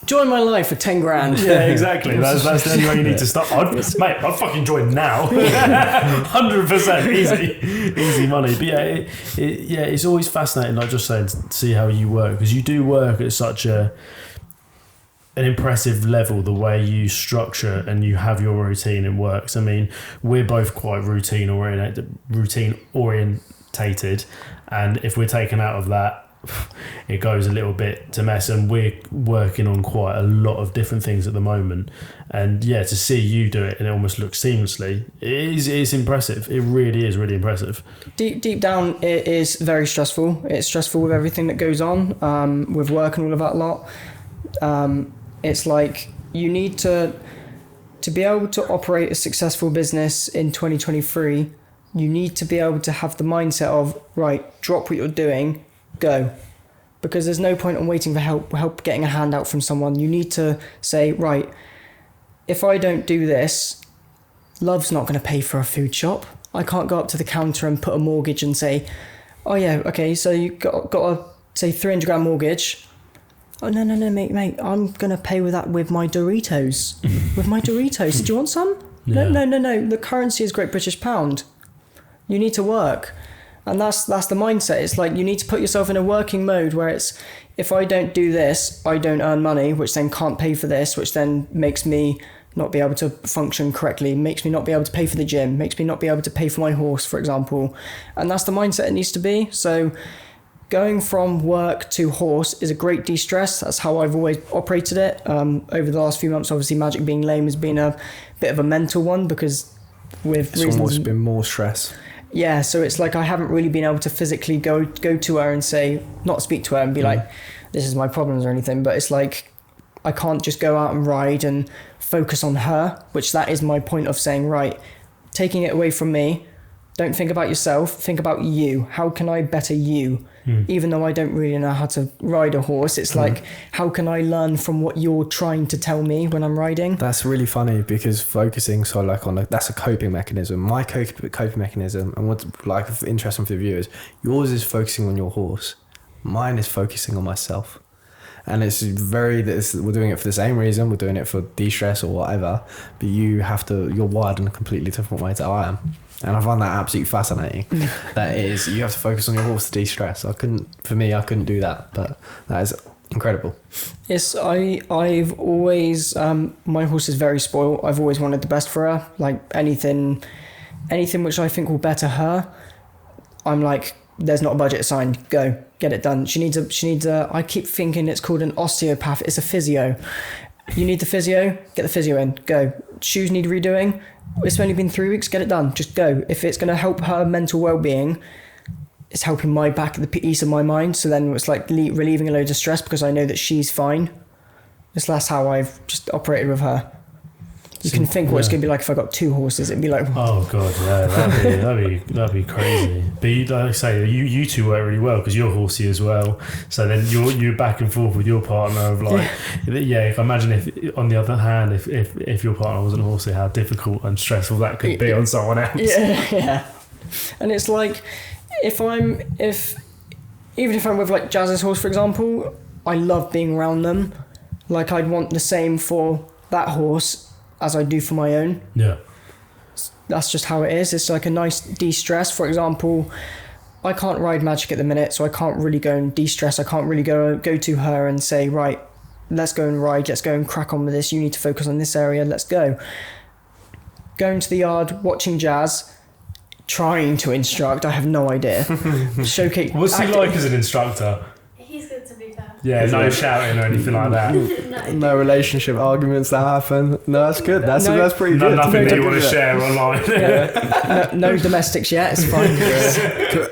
Join my life for 10 grand. Yeah, exactly. That's the only way you need to start. I'd fucking join now. 100% easy money. But it's always fascinating, like just saying, to see how you work, because you do work at such an impressive level, the way you structure and you have your routine and works. I mean, we're both quite routine orientated, and if we're taken out of that, it goes a little bit to mess, and we're working on quite a lot of different things at the moment. And to see you do it and it almost looks seamlessly, it's impressive. It really is really impressive. Deep down, it is very stressful. It's stressful with everything that goes on, with work and all of that lot. It's like you need to be able to operate a successful business in 2023. You need to be able to have the mindset of, right, drop what you're doing, go, because there's no point in waiting for help getting a handout from someone. You need to say, right, if I don't do this, Love's not going to pay for a food shop. I can't go up to the counter and put a mortgage and say, oh yeah, okay, so you got a say 300 grand mortgage. Oh no mate, I'm going to pay with that with my Doritos. With my Doritos. Do you want some? Yeah. No, the currency is Great British Pound. You need to work. And that's the mindset. It's like you need to put yourself in a working mode where it's, if I don't do this, I don't earn money, which then can't pay for this, which then makes me not be able to function correctly, makes me not be able to pay for the gym, makes me not be able to pay for my horse, for example. And that's the mindset it needs to be. So going from work to horse is a great de-stress. That's how I've always operated it. Over the last few months, obviously Magic being lame has been a bit of a mental one, because it's almost been more stress. Yeah, so it's like I haven't really been able to physically go to her and say, not speak to her and be like, this is my problems or anything, but it's like I can't just go out and ride and focus on her, which that is my point of saying, right, taking it away from me, don't think about yourself, think about you. How can I better you? Even though I don't really know how to ride a horse, it's like, how can I learn from what you're trying to tell me when I'm riding? That's really funny, because focusing that's a coping mechanism. My coping mechanism, and what's like interesting for the viewers, yours is focusing on your horse, mine is focusing on myself. And we're doing it for the same reason, we're doing it for de-stress or whatever, but you're wired in a completely different way to I am. And I find that absolutely fascinating. That is, you have to focus on your horse to de-stress. I couldn't do that, but that is incredible. Yes, I've always, my horse is very spoiled. I've always wanted the best for her. Like anything which I think will better her, I'm like, there's not a budget assigned, go, get it done. She needs a, I keep thinking it's called an osteopath. It's a physio. You need the physio, get the physio in, go. Shoes need redoing. It's only been 3 weeks, get it done, just go. If it's going to help her mental well-being, it's helping my back, the peace of my mind. So then it's like relieving a load of stress, because I know that she's fine. That's how I've just operated with her. You can think what it's going to be like if I got 2 horses. It'd be like, oh god, yeah, that'd be crazy. But like I say, you two work really well, because you're horsey as well. So then you're back and forth with your partner of like, if I imagine if on the other hand, if your partner wasn't horsey, how difficult and stressful that could be on someone else. Yeah. And it's like, even if I'm with like Jazz's horse, for example, I love being around them. Like I'd want the same for that horse as I do for my own. Yeah. That's just how it is. It's like a nice de-stress. For example, I can't ride Magic at the minute, so I can't really go and de-stress. I can't really go to her and say, right, let's go and ride, let's go and crack on with this. You need to focus on this area, let's go. Going to the yard, watching Jazz, trying to instruct, I have no idea. Showcase. What's he like as an instructor? He's good good, to be fair. Yeah, no shouting or anything like that. No relationship arguments that happen. No, that's good. That's pretty No, good. nothing that you want to share online. No domestics yet. It's fine.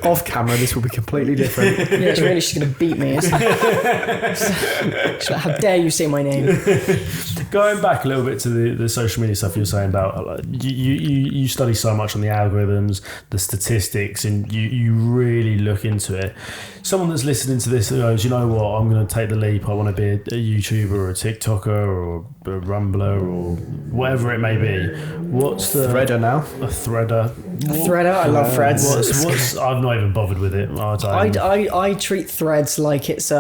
Off camera, this will be completely different. Yeah, she's really just going to beat me. She's like, how dare you say my name? Going back a little bit to the social media stuff you were saying about, like, you study so much on the algorithms, the statistics, and you really look into it. Someone that's listening to this goes, you know what, I'm going to take the leap. I want to be a YouTuber or a TikToker or a Rumbler or whatever it may be. What's the Threader now? A threader. Threader, I love threads. I've not even bothered with it. I treat threads like it's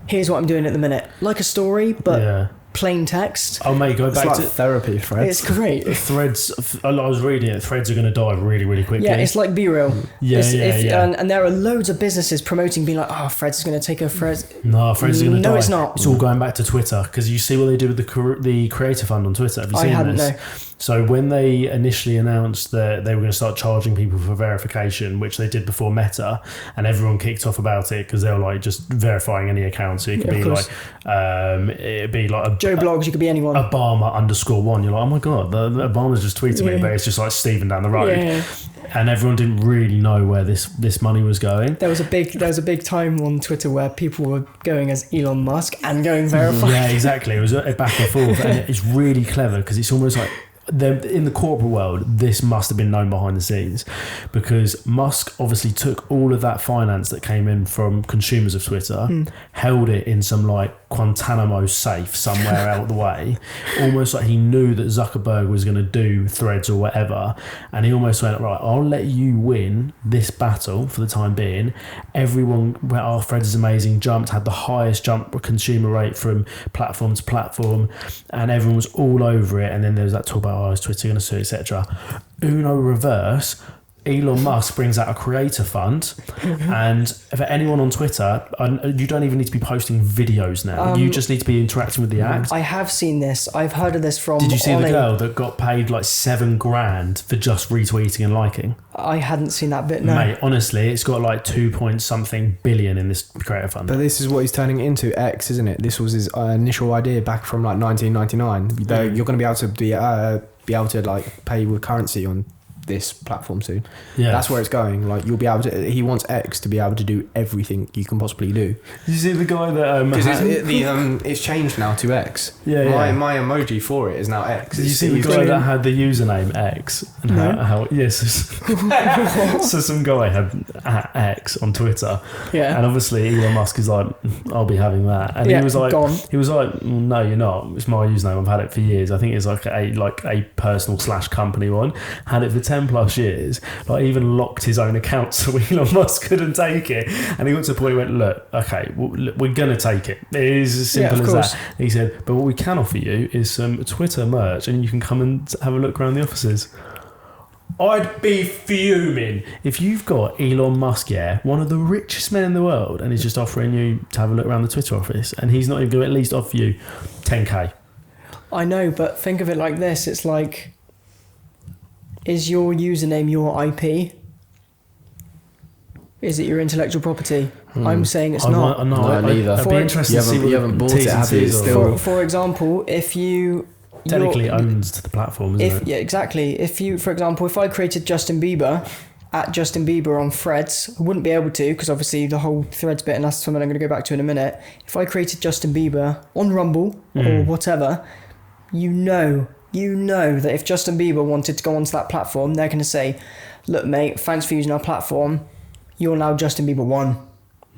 here's what I'm doing at the minute, like a story, but plain text. Oh mate, go back it's to like therapy. Threads. It's great. Threads. I was reading it. Threads are going to die really, really quickly. Yeah, it's like BeReal. Yeah. And there are loads of businesses promoting, being like, "Oh, Threads is going to take over Threads." No, Threads is going to die. No, it's not. It's all going back to Twitter, because you see what they do with the Creator Fund on Twitter. Have you seen this? I hadn't. No. So when they initially announced that they were going to start charging people for verification, which they did before Meta, and everyone kicked off about it because they were like just verifying any account. So it could be like, it'd be like Joe Blogs. You could be anyone. Obama_1. You're like, oh my god, the Obama's just tweeted me, but it's just like Stephen down the road. Yeah. And everyone didn't really know where this money was going. There was a big time on Twitter where people were going as Elon Musk and going verified. Yeah, exactly. It was a back and forth, and it's really clever because it's almost like, in the corporate world, this must have been known behind the scenes, because Musk obviously took all of that finance that came in from consumers of Twitter, held it in some like Guantanamo safe somewhere out the way, almost like he knew that Zuckerberg was going to do Threads or whatever, and he almost went, right, I'll let you win this battle for the time being. Everyone went, oh, Threads is amazing, had the highest consumer rate from platform to platform, and everyone was all over it. And then there was that talk about, oh, is Twitter going to sue, etc. Uno reverse, Elon Musk brings out a creator fund, and for anyone on Twitter, you don't even need to be posting videos now. You just need to be interacting with the act. I have seen this. I've heard of this from. Did you see the girl that got paid like $7,000 for just retweeting and liking? I hadn't seen that bit. No, mate. Honestly, it's got like 2-point-something billion in this creator fund. But this is what he's turning it into, X, isn't it? This was his initial idea back from like 1999. You're going to be able to like pay with currency on this platform soon. Yeah, that's where it's going. Like, you'll be able to. He wants X to be able to do everything you can possibly do. You see the guy that because it's changed now to X. My emoji for it is now X. Did you see the guy that had the username X? And how yes, so some guy had @X on Twitter. Yeah, and obviously Elon Musk is like, I'll be having that, and he was like, no, you're not. It's my username. I've had it for years. I think it's like a personal / company one. Had it for 10+ years, like even locked his own account so Elon Musk couldn't take it, and he got to the point he went, look, okay, we're gonna take it. It is as simple as that. He said, but what we can offer you is some Twitter merch, and you can come and have a look around the offices. I'd be fuming if you've got Elon Musk, one of the richest men in the world, and he's just offering you to have a look around the Twitter office, and he's not even going to at least offer you 10k. I know, but think of it like this. It's like, is your username your IP? Is it your intellectual property? I'm saying it's not. Neither. I'd be interested to see you haven't bought it, have you? Still. For example, if you... Technically owns the platform, isn't it? Yeah, exactly. If you, for example, if I created Justin Bieber, @Justin Bieber on Threads, I wouldn't be able to, because obviously the whole Threads bit, and that's something I'm going to go back to in a minute. If I created Justin Bieber on Rumble or whatever, you know that if Justin Bieber wanted to go onto that platform, they're going to say, look, mate, thanks for using our platform. You're now Justin Bieber 1.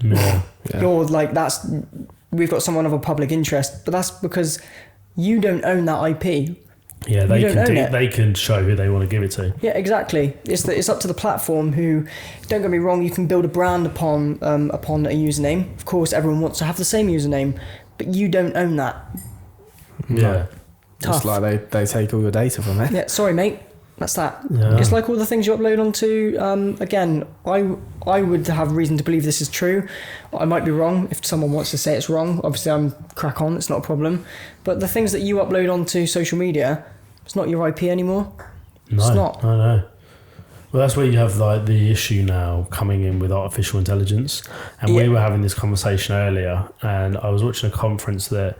Yeah. You're like, we've got someone of a public interest, but that's because you don't own that IP. Yeah, they can show who they want to give it to. Yeah, exactly. It's up to the platform who, don't get me wrong, you can build a brand upon a username. Of course, everyone wants to have the same username, but you don't own that. Yeah. Tough. It's like they take all your data from it. Yeah, sorry, mate. That's that. Yeah. It's like all the things you upload onto. Again, I would have reason to believe this is true. I might be wrong. If someone wants to say it's wrong, obviously I'm crack on. It's not a problem. But the things that you upload onto social media, it's not your IP anymore. No, it's not. No. Well, that's where you have like the issue now coming in with artificial intelligence. And we were having this conversation earlier, and I was watching a conference that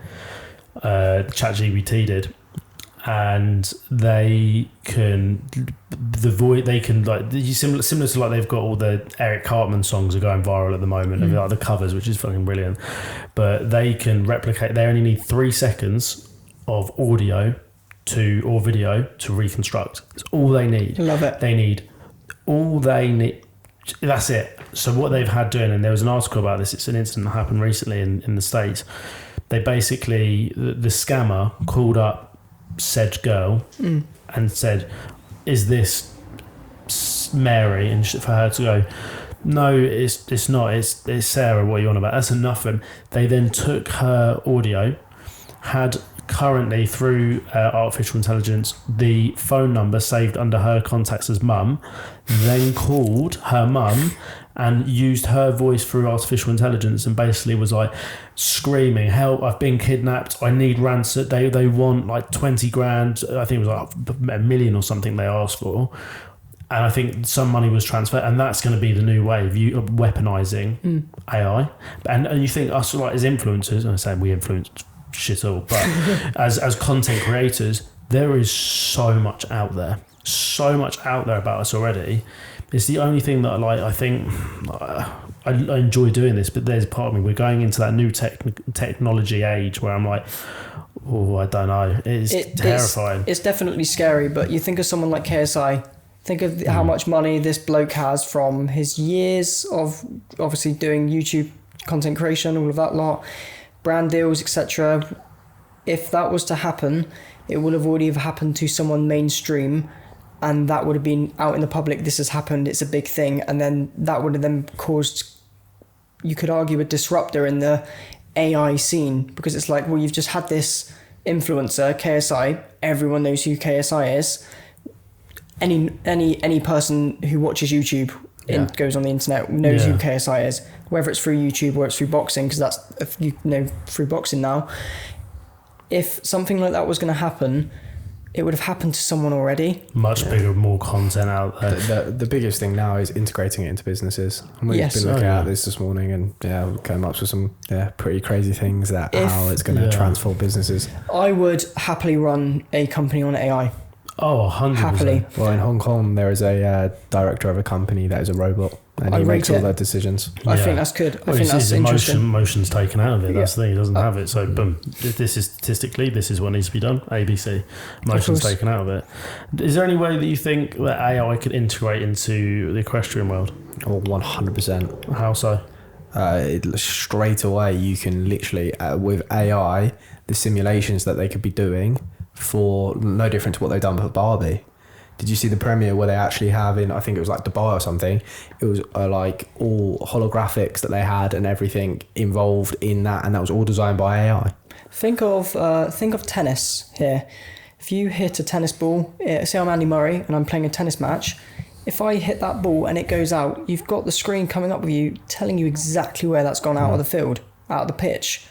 ChatGPT did, and they can like similar to like they've got all the Eric Cartman songs are going viral at the moment, and like the covers, which is fucking brilliant. But they can replicate. They only need 3 seconds of audio or video to reconstruct. It's all they need. Love it. That's it. So what they've had doing, and there was an article about this, it's an incident that happened recently in the States. They basically, the scammer called up said girl and said, is this Mary? And for her to go, no, it's not, it's Sarah, what are you on about? That's enough. And they then took her audio, had currently through artificial intelligence the phone number saved under her contacts as mum, then called her mum and used her voice through artificial intelligence and basically was like screaming, help, I've been kidnapped, I need ransom, they want like 20 grand, I think it was like $1 million or something they asked for, and I think some money was transferred, and that's going to be the new way of weaponizing AI. And you think us like as influencers, and I say we influence shit all, but as content creators, there is so much out there about us already. It's the only thing that I think I enjoy doing this, but there's part of me, we're going into that new technology age where I'm like, oh, I don't know, it's terrifying. It's definitely scary, but you think of someone like KSI, think of how much money this bloke has from his years of obviously doing YouTube content creation, all of that lot, brand deals, etc. If that was to happen, it would have already happened to someone mainstream, and that would have been out in the public. This has happened, it's a big thing, and then that would have then caused, you could argue, a disruptor in the AI scene, because it's like, well, you've just had this influencer, KSI, everyone knows who KSI is. Any person who watches YouTube and goes on the internet knows who KSI is, whether it's through YouTube or it's through boxing, because that's through boxing now. If something like that was going to happen, it would have happened to someone already. Much bigger, more content out there. The biggest thing now is integrating it into businesses. And we've been looking at this morning, and we came up with some pretty crazy things how it's going to transform businesses. I would happily run a company on AI. Oh, 100%. Happily. Well, in Hong Kong, there is a director of a company that is a robot, and he makes all their decisions. I think that's good. I think that's interesting. Emotion's taken out of it. That's the thing. He doesn't have it. So, boom. This is statistically, this is what needs to be done. ABC. Emotion's taken out of it. Is there any way that you think that AI could integrate into the equestrian world? Oh, 100%. How so? Straight away, you can literally, with AI, the simulations that they could be doing for no different to what they've done for Barbie. Did you see the premiere where they actually have in, I think it was like Dubai or something, it was like all holographics that they had and everything involved in that, and that was all designed by AI. Think of tennis here. If you hit a tennis ball, say I'm Andy Murray and I'm playing a tennis match, if I hit that ball and it goes out, you've got the screen coming up with you telling you exactly where that's gone out of the field, out of the pitch.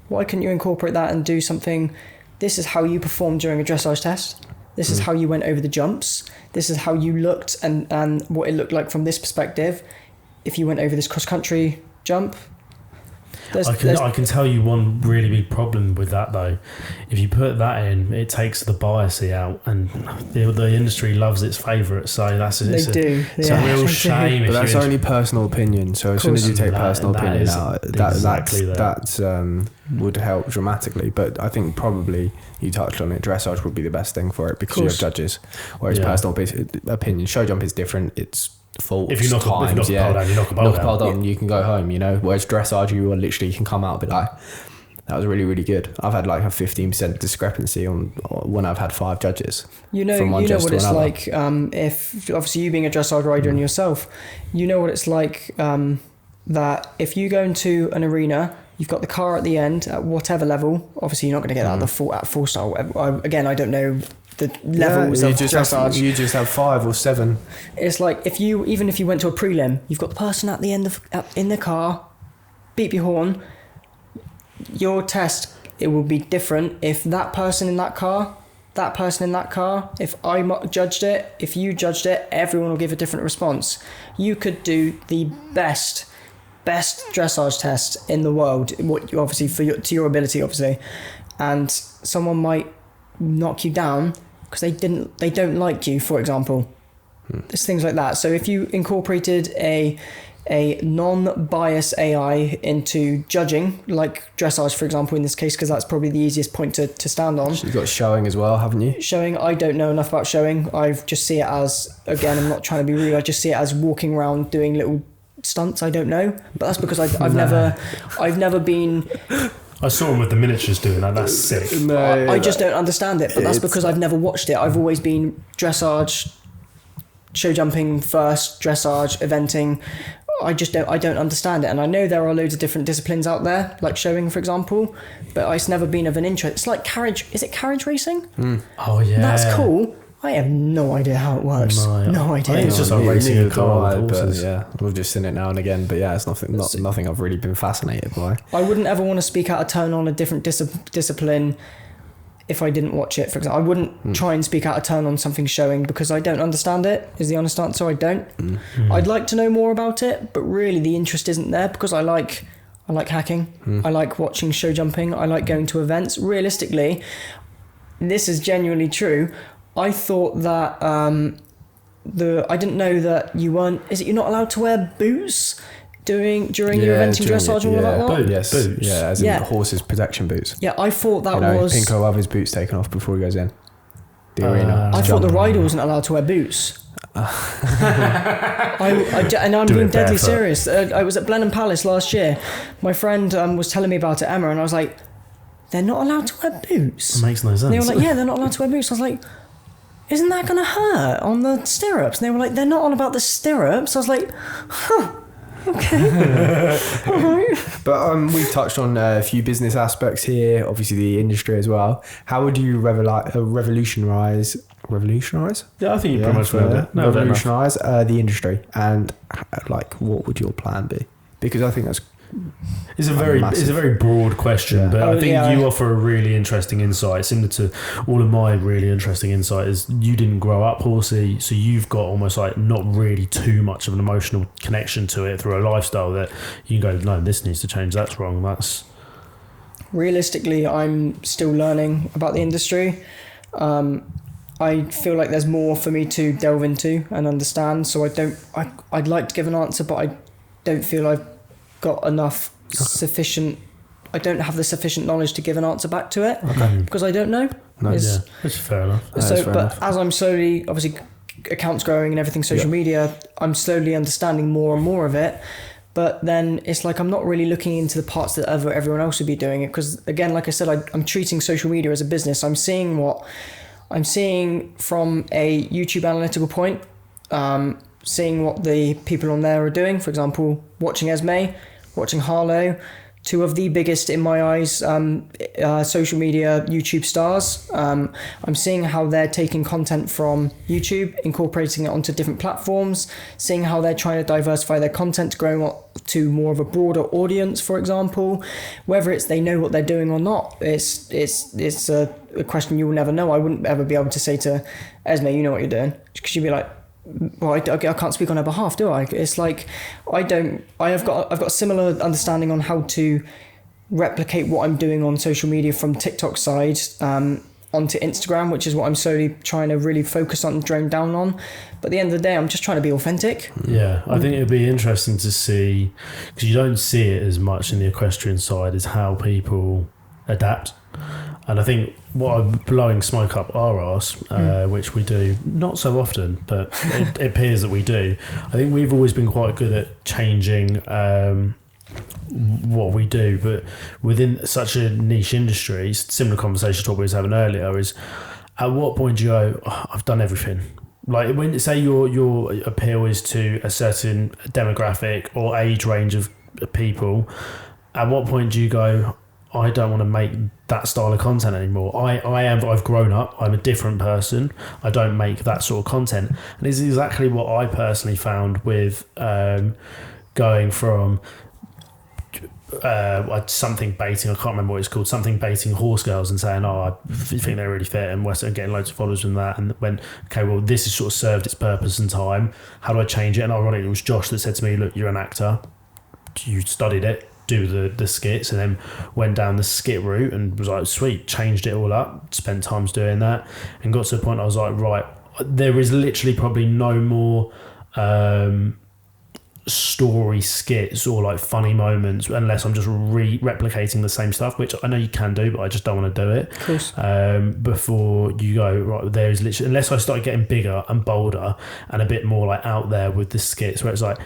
Why couldn't you incorporate that and do something? This is how you performed during a dressage test. This is how you went over the jumps. This is how you looked and what it looked like from this perspective. If you went over this cross-country jump. I can tell you one really big problem with that, though. If you put that in, it takes the biasy out, and the industry loves its favourites. So it's a real shame. But that's only personal opinion. So as soon as you take personal opinion out, that would help dramatically. But I think probably you touched on it. Dressage would be the best thing for it because you have judges. Whereas personal opinion, show jump is different. It's faults, if you knock a pole down, you knock a pole down. You can go home, whereas dressage, you can come out and be like, that was really, really good. I've had like a 15% discrepancy on when I've had 5 judges. You know what it's like, if obviously you being a dressage rider and yourself, you know what it's like, that if you go into an arena, you've got the car at the end at whatever level, obviously you're not going to get that at full style. Again, I don't know the levels of dressage. You just have 5 or 7. It's like even if you went to a prelim, you've got the person at the end in the car, beep your horn. Your test, it will be different if that person in that car, that person in that car, if I judged it, if you judged it, everyone will give a different response. You could do the best dressage test in the world, what you obviously to your ability, obviously, and someone might knock you down because they don't like you, for example. There's things like that. So if you incorporated a non-bias AI into judging, like dressage, for example, in this case, because that's probably the easiest point to stand on. You've got showing as well, haven't you? Showing, I don't know enough about showing. I just see it as, again, I'm not trying to be rude, I just see it as walking around doing little stunts. I don't know, but that's because I've never been. I saw him with the miniatures doing that. That's sick. No, I just don't understand it, but that's because I've never watched it. I've always been dressage, show jumping first, dressage, eventing. I don't understand it, and I know there are loads of different disciplines out there, like showing, for example, but it's never been of an interest. It's like carriage. Is it carriage racing? Oh yeah, that's cool. I have no idea how it works. No idea. I think it's just like racing a car. But yeah, we've just seen it now and again. But yeah, it's nothing I've really been fascinated by. I wouldn't ever want to speak out of turn on a different discipline if I didn't watch it. For example, I wouldn't try and speak out of turn on something showing because I don't understand it, is the honest answer. I don't. I'd like to know more about it, but really the interest isn't there because I like hacking. I like watching show jumping. I like going to events. Realistically, this is genuinely true. I thought that I didn't know that you weren't. Is it you're not allowed to wear boots during your eventing dressage and all that lot? Yes, boots. Yeah, as in horses' protection boots. Yeah, I thought that was. Pinko will have his boots taken off before he goes in the arena. I thought the rider wasn't allowed to wear boots. And I'm being deadly serious. I was at Blenheim Palace last year. My friend was telling me about it, Emma, and I was like, they're not allowed to wear boots. It makes no sense. And they were like, yeah, they're not allowed to wear boots. I was like, isn't that going to hurt on the stirrups? And they were like, they're not on about the stirrups. I was like, huh. Okay. All right. But we've touched on a few business aspects here, obviously the industry as well. How would you revolutionise? Yeah, I think you pretty much nailed it. Revolutionise the industry, and what would your plan be? Because I think that's It's a very broad question, but I think you offer a really interesting insight. Similar to all of my really interesting insight is you didn't grow up horsey, so you've got almost like not really too much of an emotional connection to it through a lifestyle that you can go, no, this needs to change, that's wrong, that's... Realistically, I'm still learning about the industry. I feel like there's more for me to delve into and understand, so I'd like to give an answer, but I don't feel I've got enough I don't have the sufficient knowledge to give an answer back to it because I don't know. Which is fair enough. As I'm slowly, obviously, accounts growing and everything, social media, I'm slowly understanding more and more of it. But then it's like I'm not really looking into the parts that everyone else would be doing it because, again, like I said, I'm treating social media as a business. I'm seeing from a YouTube analytical point, seeing what the people on there are doing. For example, watching Esme, watching Harlow, two of the biggest in my eyes social media YouTube stars. I'm seeing how they're taking content from YouTube, incorporating it onto different platforms, seeing how they're trying to diversify their content, growing to more of a broader audience, for example. Whether it's they know what they're doing or not, it's a question you will never know. I wouldn't ever be able to say to Esme, you know what you're doing, because she'd be like, well, I can't speak on her behalf, do I? It's like I've got a similar understanding on how to replicate what I'm doing on social media from TikTok side onto Instagram, which is what I'm slowly trying to really focus on and drone down on. But at the end of the day, I'm just trying to be authentic. Yeah, I think it'd be interesting to see, because you don't see it as much in the equestrian side, is how people adapt. And I think what I'm blowing smoke up our arse, which we do not so often, but it appears that we do. I think we've always been quite good at changing what we do, but within such a niche industry, similar conversation to what we was having earlier, is at what point do you go, I've done everything? Like when say your appeal is to a certain demographic or age range of people, at what point do you go, I don't want to make that style of content anymore. I've grown up. I'm a different person. I don't make that sort of content. And this is exactly what I personally found with going from something baiting, I can't remember what it's called, something baiting horse girls and saying, I think they're really fit, and Western getting loads of followers from that, and went, okay, well, this has sort of served its purpose and time. How do I change it? And ironically, it was Josh that said to me, look, you're an actor, you studied it, do the skits, and then went down the skit route and was like, sweet, changed it all up, spent times doing that, and got to the point I was like, right, there is literally probably no more story skits or like funny moments unless I'm just replicating the same stuff, which I know you can do, but I just don't want to do it. Of course. Before you go, right, there is literally, unless I start getting bigger and bolder and a bit more like out there with the skits, where it's like,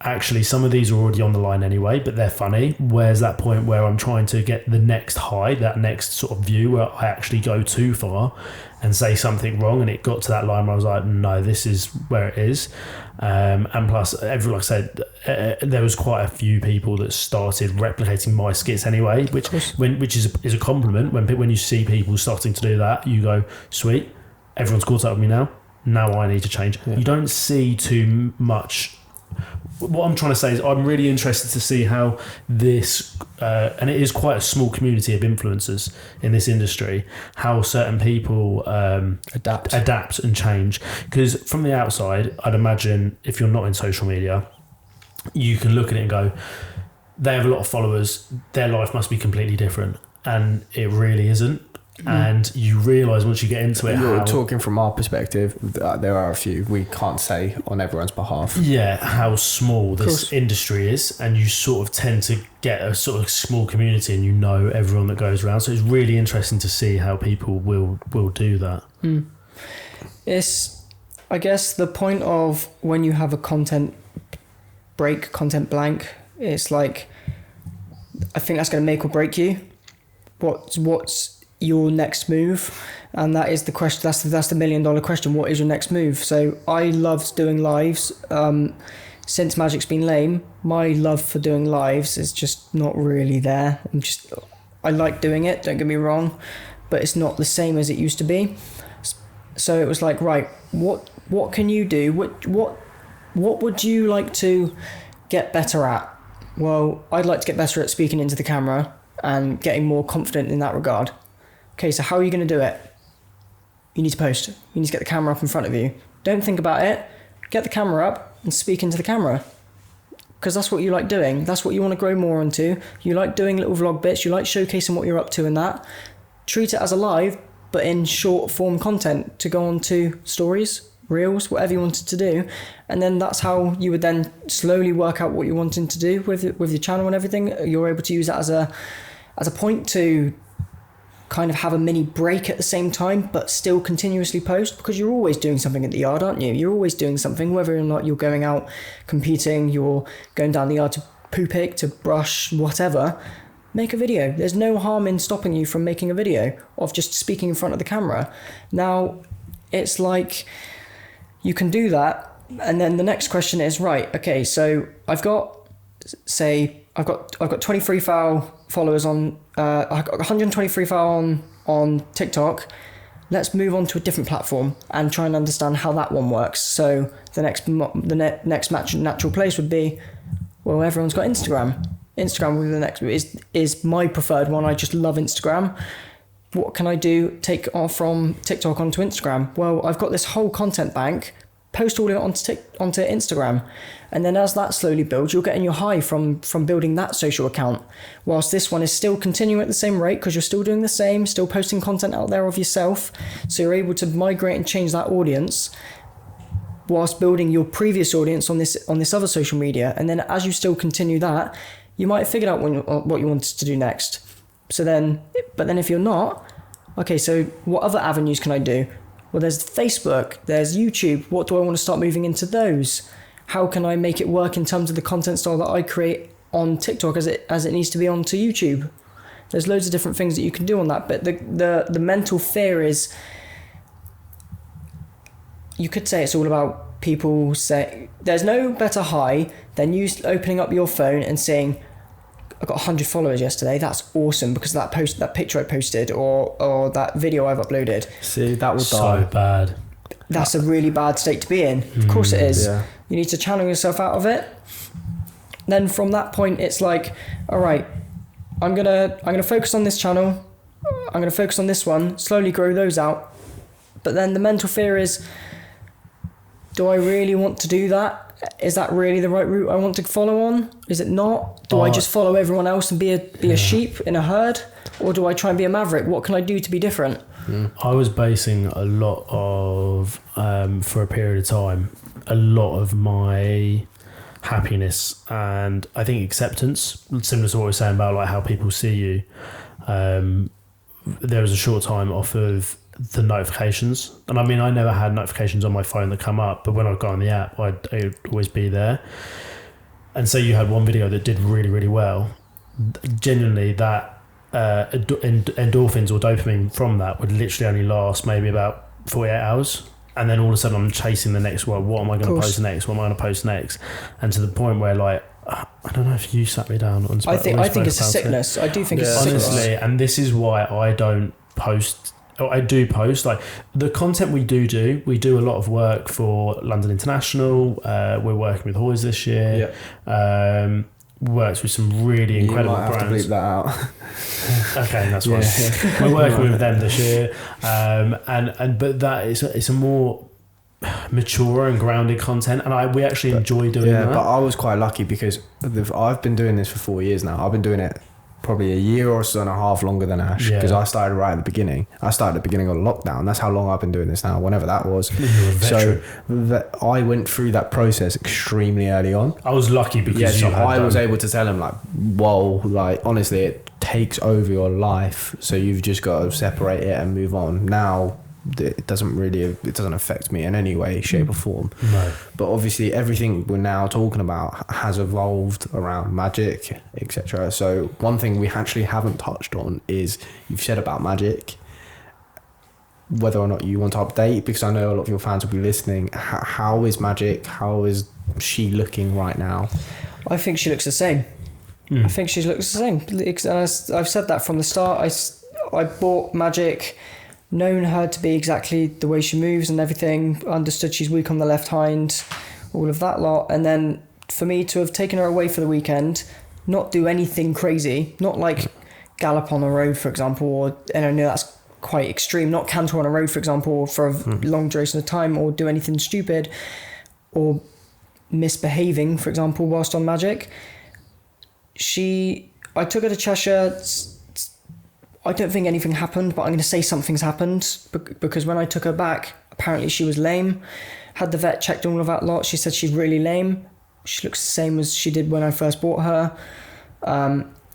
actually some of these are already on the line anyway, but they're funny. Where's that point where I'm trying to get the next high, that next sort of view where I actually go too far and say something wrong, and it got to that line where I was like, no, this is where it is. And plus, like I said, there was quite a few people that started replicating my skits anyway, which is a compliment. When you see people starting to do that, you go, sweet, everyone's caught up with me now. Now I need to change. Yeah. You don't see too much. What I'm trying to say is I'm really interested to see how this, and it is quite a small community of influencers in this industry, how certain people adapt and change. Because from the outside, I'd imagine if you're not in social media, you can look at it and go, they have a lot of followers, their life must be completely different. And it really isn't. And you realise once you get into it, you're talking from our perspective, there are a few, we can't say on everyone's behalf, how small this industry is, and you sort of tend to get a sort of small community and you know everyone that goes around, so it's really interesting to see how people will do that. It's, I guess, the point of when you have a content break, content blank, it's like, I think that's going to make or break you. What's your next move? And that is the question, that's the $1 million question. What is your next move? So I loved doing lives. Since Magic's been lame, my love for doing lives is just not really there. I like doing it, don't get me wrong, but it's not the same as it used to be. So it was like, right, what can you do? What would you like to get better at? Well, I'd like to get better at speaking into the camera and getting more confident in that regard. Okay, so how are you going to do it? You need to post. You need to get the camera up in front of you. Don't think about it. Get the camera up and speak into the camera. Because that's what you like doing. That's what you want to grow more into. You like doing little vlog bits. You like showcasing what you're up to and that. Treat it as a live, but in short form content to go on to stories, reels, whatever you wanted to do. And then that's how you would then slowly work out what you're wanting to do with your channel and everything. You're able to use that as a point to kind of have a mini break at the same time, but still continuously post, because you're always doing something at the yard, aren't you? You're always doing something, whether or not you're going out competing, you're going down the yard to poo pick, to brush, whatever. Make a video. There's no harm in stopping you from making a video of just speaking in front of the camera. Now, it's like you can do that, and then the next question is, right, okay, so I've got 23 followers on, I've got 123 on TikTok. Let's move on to a different platform and try and understand how that one works. So the next natural place would be, well, everyone's got Instagram. Instagram will be the next, is my preferred one. I just love Instagram. What can I do? Take off from TikTok onto Instagram. Well, I've got this whole content bank. Post all of it onto Instagram. And then as that slowly builds, you're getting your high from building that social account. Whilst this one is still continuing at the same rate, because you're still doing the same, still posting content out there of yourself. So you're able to migrate and change that audience whilst building your previous audience on this other social media. And then as you still continue that, you might have figured out what you wanted to do next. But then if you're not, okay, so what other avenues can I do? Well, there's Facebook, there's YouTube. What do I want to start moving into those? How can I make it work in terms of the content style that I create on TikTok as it needs to be onto YouTube? There's loads of different things that you can do on that. But the mental fear is, you could say it's all about people say, there's no better high than you opening up your phone and saying, I got 100 followers yesterday. That's awesome because of that picture I posted or that video I've uploaded. See, that would so bad. That's a really bad state to be in. Of course it is. Yeah. You need to channel yourself out of it. then from that point, it's like, all right, I'm gonna focus on this channel. I'm gonna focus on this one. Slowly grow those out. But then the mental fear is, do I really want to do that? Is that really the right route I want to follow on? Is it not? Do I just follow everyone else and be a sheep in a herd? Or do I try and be a maverick? What can I do to be different? I was basing a lot of, for a period of time, a lot of my happiness and I think acceptance, similar to what we were saying about like how people see you. There was a short time off of the notifications, and I mean I never had notifications on my phone that come up, but when I got on the app I'd always be there. And so you had one video that did really, really well, genuinely that endorphins or dopamine from that would literally only last maybe about 48 hours, and then all of a sudden I'm chasing the next one. What am I going to post next? What am I going to post next? And to the point where like, I don't know if you sat me down on I think it's a sickness. I do think it's a sickness. Honestly, and this is why I don't post. I do post like the content we do a lot of work for London International. We're working with Hoys this year. Works with some really incredible brands. You might have to bleep that out. Okay, that's fine. We're working with them this year, but that is it's a more mature and grounded content, and we actually enjoy doing that. Yeah, but I was quite lucky because I've been doing this for 4 years now. I've been doing it probably a year or so and a half longer than Ash, because I started right at the beginning. I started at the beginning of lockdown. That's how long I've been doing this now, whenever that was. So I went through that process extremely early on. I was lucky because I was able to tell him like, whoa, like honestly it takes over your life, so you've just got to separate it and move on. Now it doesn't affect me in any way, shape or form. No. But obviously everything we're now talking about has evolved around magic, etc. So one thing we actually haven't touched on is you've said about magic, whether or not you want to update, because I know a lot of your fans will be listening. How is magic? How is she looking right now? I think she looks the same. I think she looks the same. I've said that from the start. I bought magic, known her to be exactly the way she moves and everything, understood she's weak on the left hind, all of that lot. And then for me to have taken her away for the weekend, not do anything crazy, not like gallop on a road, for example, and I know that's quite extreme, not canter on a road, for example, for a long duration of time, or do anything stupid, or misbehaving, for example, whilst on magic. I took her to Cheshire. I don't think anything happened, but I'm going to say something's happened, because when I took her back, apparently she was lame. Had the vet checked all of that lot. She said she's really lame. She looks the same as she did when I first bought her.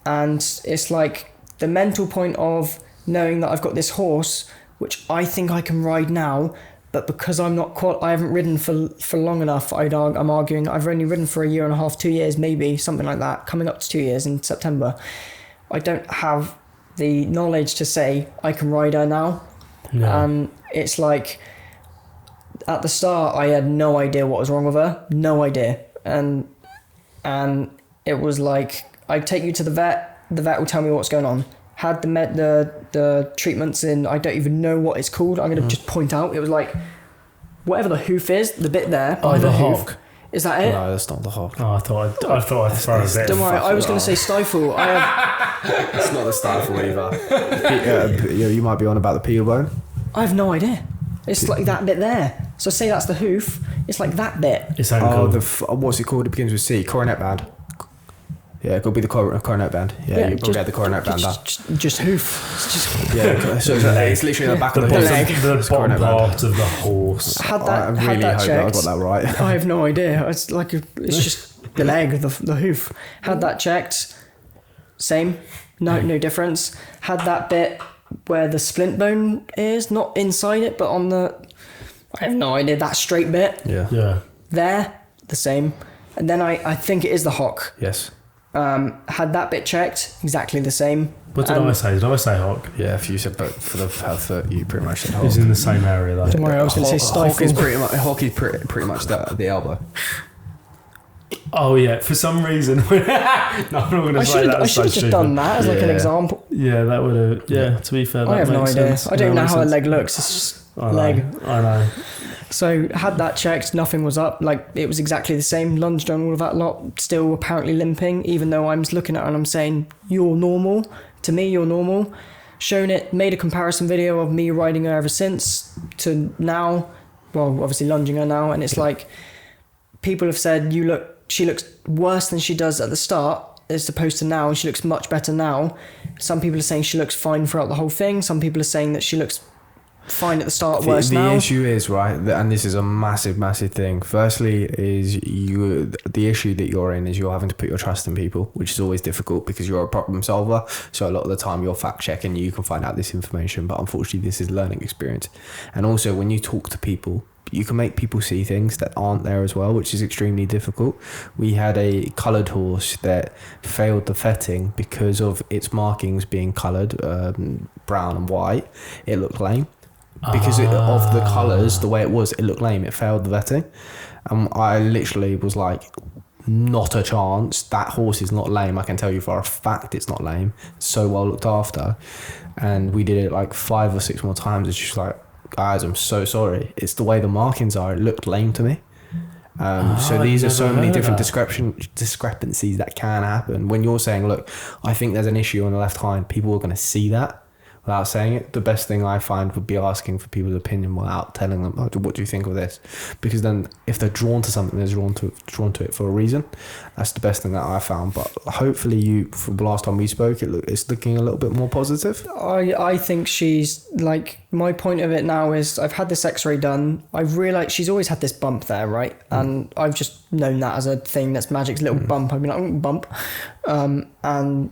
And it's like the mental point of knowing that I've got this horse, which I think I can ride now, but because I haven't ridden for long enough, I'm arguing I've only ridden for a year and a half, 2 years, maybe, something like that, coming up to 2 years in September. I don't have the knowledge to say I can ride her now. No. It's like at the start I had no idea what was wrong with her, no idea, and it was like, I'd take you to the vet will tell me what's going on. Had the treatments in, I don't even know what it's called, I'm going to just point out, it was like whatever the hoof is, the bit there by the hoof. Hock. Is that it? No, that's not the hock. Oh, I thought I'd throw a bit. Don't worry, I was going to say stifle. It's not the stifle either. You might be on about the peel bone. I have no idea. It's like that bit there. So say that's the hoof. It's like that bit. It's what's it called? It begins with C. Coronet band. Yeah, it could be the coronet band. Yeah, you probably had the coronet band up. Just hoof. It's just so it's literally the back of the leg. The bottom part of the horse. I really hope that I got that right. I have no idea. It's like it's just the leg, the hoof. Had that checked. Same. No difference. Had that bit where the splint bone is, not inside it, but on the. I have no idea. That straight bit. Yeah. There, the same. And then I think it is the hock. Yes. Had that bit checked, exactly the same. What did I say? Did I say hock? Yeah, if you said, but for the health, you pretty much said hock. It's in the same area though. Don't worry, I was going to say stifle. Hock is pretty much the elbow. Oh yeah, for some reason. No, I'm not going to say that. I should have just done that as like an example. Yeah, that would have. Yeah, to be fair, I have no idea. I don't know how a leg looks. It's just, leg. I know. So had that checked, nothing was up. Like, it was exactly the same. Lunged on all of that lot, still apparently limping, even though I'm looking at her and I'm saying, you're normal. To me, you're normal. Shown it, made a comparison video of me riding her ever since to now. Well, obviously lunging her now. And it's like, people have said, she looks worse than she does at the start as opposed to now. She looks much better now. Some people are saying she looks fine throughout the whole thing. Some people are saying that she looks fine at the start, worse now. The issue is, right, and this is a massive thing. Firstly, is the issue that you're in is you're having to put your trust in people, which is always difficult because you're a problem solver. So a lot of the time you're fact checking, you can find out this information, but unfortunately this is learning experience. And also when you talk to people, you can make people see things that aren't there as well, which is extremely difficult. We had a coloured horse that failed the vetting because of its markings being coloured brown and white. It looked lame. Because of the colours, the way it was, it looked lame. It failed the vetting. I literally was like, not a chance. That horse is not lame. I can tell you for a fact it's not lame. It's so well looked after. And we did it like 5 or 6 more times. It's just like, guys, I'm so sorry. It's the way the markings are. It looked lame to me. So these are so many different discrepancies that can happen. When you're saying, look, I think there's an issue on the left hind, people are going to see that without saying it. The best thing I find would be asking for people's opinion without telling them, oh, what do you think of this? Because then if they're drawn to something, they're drawn to it for a reason. That's the best thing that I found. But hopefully from the last time we spoke, it's looking a little bit more positive. I think she's like, my point of it now is I've had this x-ray done. I've realised she's always had this bump there, right? And I've just known that as a thing. That's Magic's little bump. I've been like, bump. And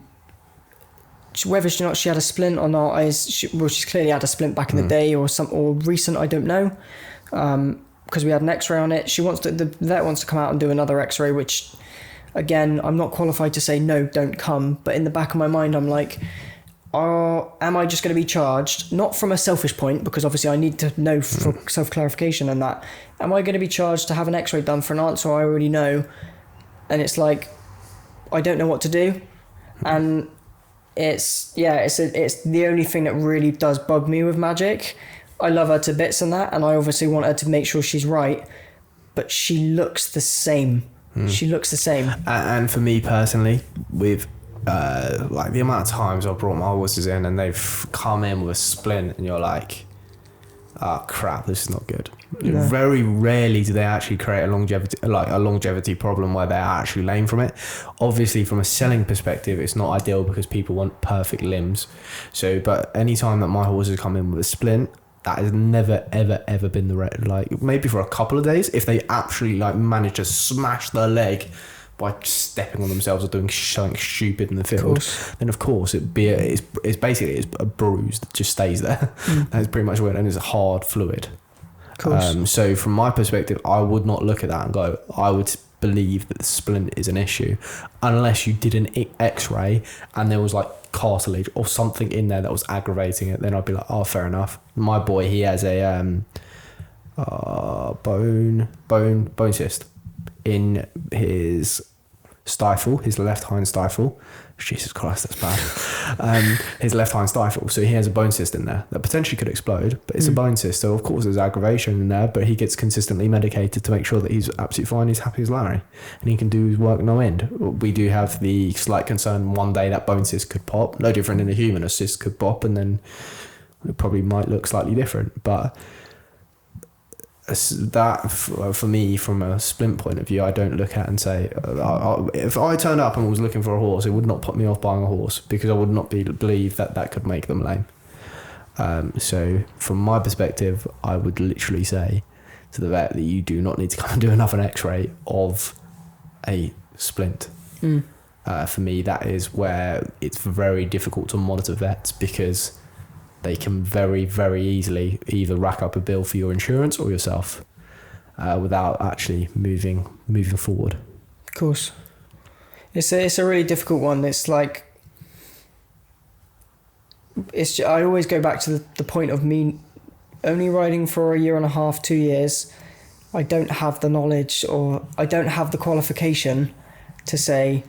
whether or not she had a splint or not, she's clearly had a splint back in the day or recent, I don't know, because we had an x-ray on it. The vet wants to come out and do another x-ray, which again, I'm not qualified to say no, don't come, but in the back of my mind I'm like, am I just going to be charged, not from a selfish point, because obviously I need to know for self-clarification and that, am I going to be charged to have an x-ray done for an answer I already know? And it's like, I don't know what to do. And it's the only thing that really does bug me with Magic. I love her to bits and that, and I obviously want her to make sure she's right, but she looks the same. She looks the same. And for me personally, with like the amount of times I've brought my horses in and they've come in with a splint and you're like, oh crap, this is not good. No. Very rarely do they actually create a longevity problem where they're actually lame from it. Obviously from a selling perspective it's not ideal because people want perfect limbs. So but any time that my horses come in with a splint, that has never ever been like maybe for a couple of days if they actually like manage to smash their leg by stepping on themselves or doing something stupid in the field, then of course it's basically a bruise that just stays there. That's pretty much what it, and it's a hard fluid. So from my perspective, I would not look at that and go, I would believe that the splint is an issue unless you did an x-ray and there was like cartilage or something in there that was aggravating it. Then I'd be like, oh, fair enough. My boy, he has a bone cyst in his stifle, his left hind stifle. Jesus Christ, that's bad. His left hind stifle. So he has a bone cyst in there that potentially could explode, but it's a bone cyst. So of course there's aggravation in there, but he gets consistently medicated to make sure that he's absolutely fine. He's happy as Larry and he can do his work no end. We do have the slight concern one day that bone cyst could pop. No different in a human. A cyst could pop and then it probably might look slightly different. But that for me, from a splint point of view, I don't look at and say, if I turned up and was looking for a horse, it would not put me off buying a horse because I would not believe that could make them lame. So from my perspective, I would literally say to the vet that you do not need to come and do another x-ray of a splint. For me, that is where it's very difficult to monitor vets because they can very, very easily either rack up a bill for your insurance or yourself without actually moving forward. Of course. It's a really difficult one. It's like, I always go back to the point of me only riding for a year and a half, 2 years. I don't have the knowledge or I don't have the qualification to say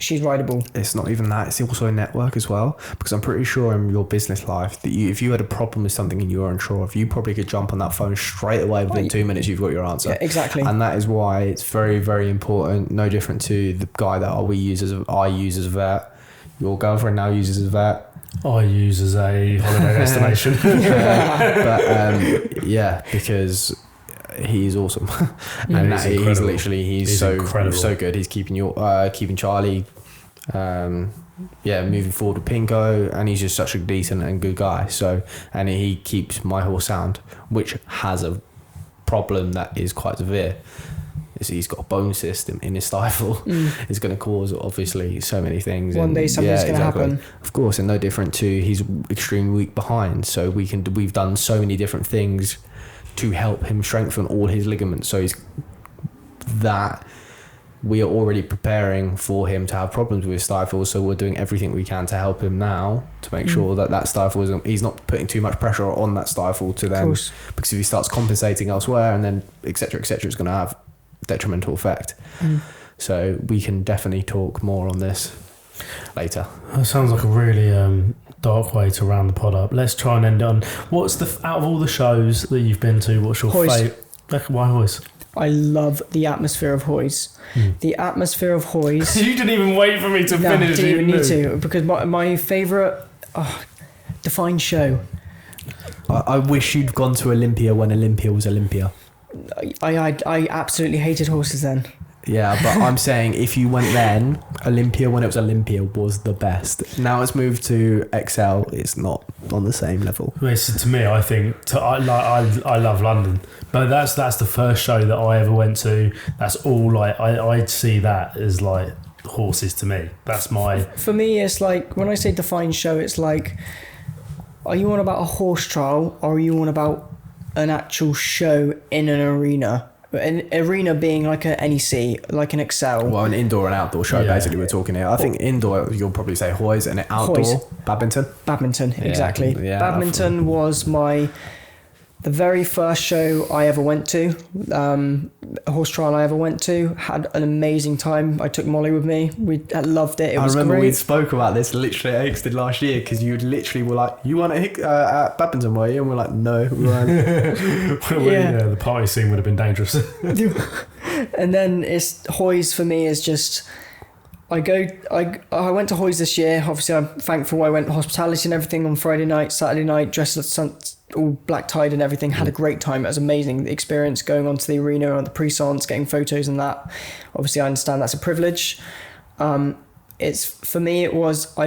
she's rideable. It's not even that. It's also a network as well, because I'm pretty sure in your business life that if you had a problem with something and you were unsure of, you probably could jump on that phone straight away within 2 minutes. You've got your answer. Yeah, exactly. And that is why it's very, very important. No different to the guy that I use as a vet. Your girlfriend now uses as a vet. I use as a holiday destination. Because he's awesome. And he's so incredible. So good. He's keeping Charlie moving forward with Pinko, and he's just such a decent and good guy. So, and he keeps my horse sound, which has a problem that is quite severe. He's got a bone system in his stifle. It's going to cause obviously so many things. One day something's going to happen. Of course, and no different to he's extremely weak behind. So we've done so many different things to help him strengthen all his ligaments. So we are already preparing for him to have problems with his stifle. So we're doing everything we can to help him now to make sure that stifle he's not putting too much pressure on that stifle to then, because if he starts compensating elsewhere and then et cetera, it's going to have detrimental effect. So we can definitely talk more on this later. That sounds like a really dark way to round the pod up. Let's try and end on what's out of all the shows that you've been to, what's your favourite? Why Hoys? I love the atmosphere of Hoys. The atmosphere of Hoys. You didn't even wait for me to finish. Didn't even need to, because my favourite defined show. I wish you'd gone to Olympia when Olympia was Olympia. I absolutely hated horses then. Yeah, but I'm saying if you went then, Olympia when it was Olympia was the best. Now it's moved to XL. It's not on the same level. So to me, I think I love London, but that's the first show that I ever went to. That's all I see that as like horses to me. That's my. For me, it's like when I say defined show, it's like, are you on about a horse trial or are you on about an actual show in an arena? An arena being like an NEC, like an Excel. Well, an indoor and outdoor show, basically, we're talking here. I think indoor, you'll probably say Hoys, and outdoor, Badminton. Badminton, exactly. Yeah, Badminton was the very first show I ever went to, a horse trial I ever went to. Had an amazing time. I took Molly with me. We loved it. It was great. I remember we spoke about this literally at Exton last year, because you literally were like, you want to hit at Badminton, were you? And we're like, no. We weren't. The party scene would have been dangerous. And then Hoys for me is just... I went to Hoys this year. Obviously, I'm thankful I went hospitality and everything on Friday night, Saturday night, dressed all black tied and everything. Had a great time. It was amazing experience going onto the arena on the pre-sance, getting photos and that. Obviously, I understand that's a privilege. I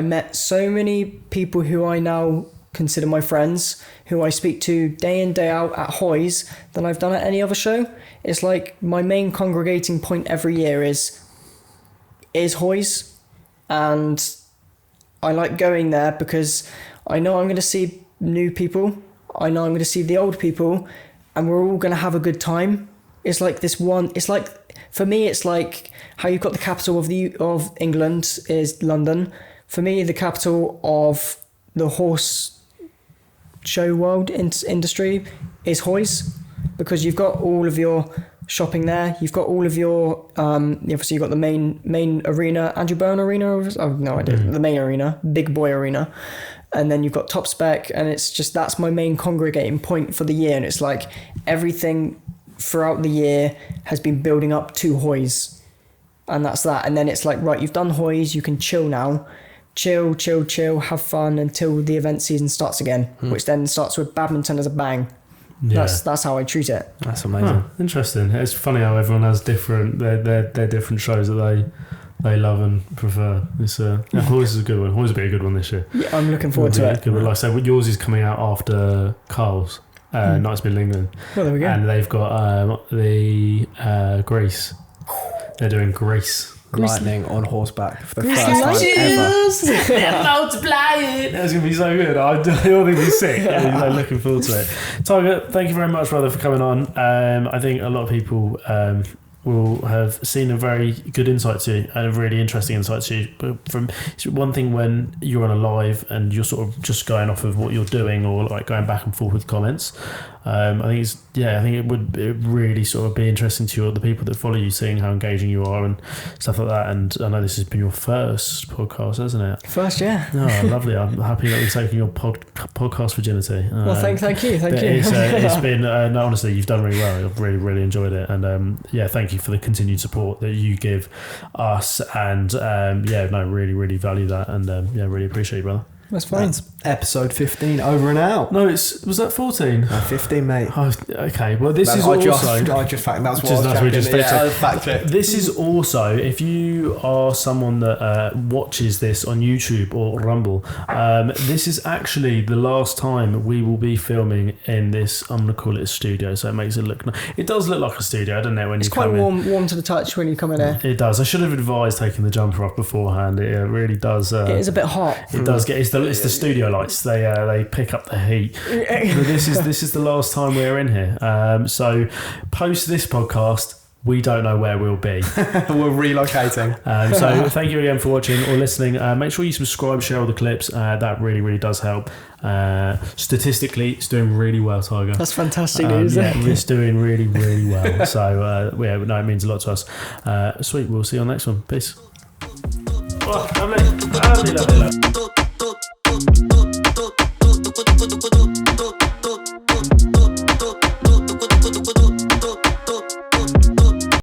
met so many people who I now consider my friends, who I speak to day in, day out at Hoys than I've done at any other show. It's like my main congregating point every year is Hoys, and I like going there because I know I'm going to see new people. I know I'm going to see the old people, and we're all going to have a good time. It's like for me, it's like how you've got the capital of England is London. For me, the capital of the horse show world industry is Hoys, because you've got all of your shopping there. You've got all of your obviously you've got the main arena, Andrew Bowen Arena. No idea. The main arena, big boy arena, and then you've got Top Spec, and it's just that's my main congregating point for the year. And it's like everything throughout the year has been building up to Hoys, and that's that. And then it's like, right, you've done Hoys, you can chill now. Chill, have fun until the event season starts again, which then starts with Badminton as a bang. Yeah. That's how I treat it. That's amazing. Interesting. It's funny how everyone has different their different shows that they love and prefer. It's Hoys is a good one. Hoys will be a good one this year. Yeah, I'm looking forward to it. Good one. Like I said, yours is coming out after Carl's Knights Middle England. Well, there we go. And they've got the Greece. They're doing Greece. Lightning on horseback for the first time ever. Multiply it. That's going to be so good. I think he's sick. I'm looking forward to it. Tiger, thank you very much, brother, for coming on. I think a lot of people will have seen a very good insight to you and a really interesting insight to you. But from it's one thing when you're on a live and you're sort of just going off of what you're doing or like going back and forth with comments. I think it would really sort of be interesting to you, the people that follow you, seeing how engaging you are and stuff like that. And I know this has been your first podcast, hasn't it? First, yeah. Oh, lovely. I'm happy that we've taken your podcast virginity. Well, thank you. It's been, no, honestly, you've done really well. I've really, really enjoyed it. And thank you for the continued support that you give us. And really, really value that. And really appreciate you, brother. That's fine. That's episode 15 over and out. No, was that 14? 15, mate. Oh, okay. Well, this is I also... just fact. That's what Just- I that's what we was just checking. fact Fact check. This is also, if you are someone that watches this on YouTube or Rumble, this is actually the last time we will be filming in this, I'm going to call it a studio, so it makes it look... It does look like a studio, doesn't it, when It's you quite come in? warm to the touch when you come in here. It does. I should have advised taking the jumper off beforehand. It really does... It is a bit hot. It does get... It's the studio lights. They pick up the heat. But this is the last time we're in here. So post this podcast, we don't know where we'll be. We're relocating. So thank you again for watching or listening. Make sure you subscribe, share all the clips. That really, really does help. Statistically, it's doing really well, Tiger. That's fantastic news. It's doing really, really well. So it means a lot to us. Sweet. We'll see you on the next one. Peace. Oh, lovely.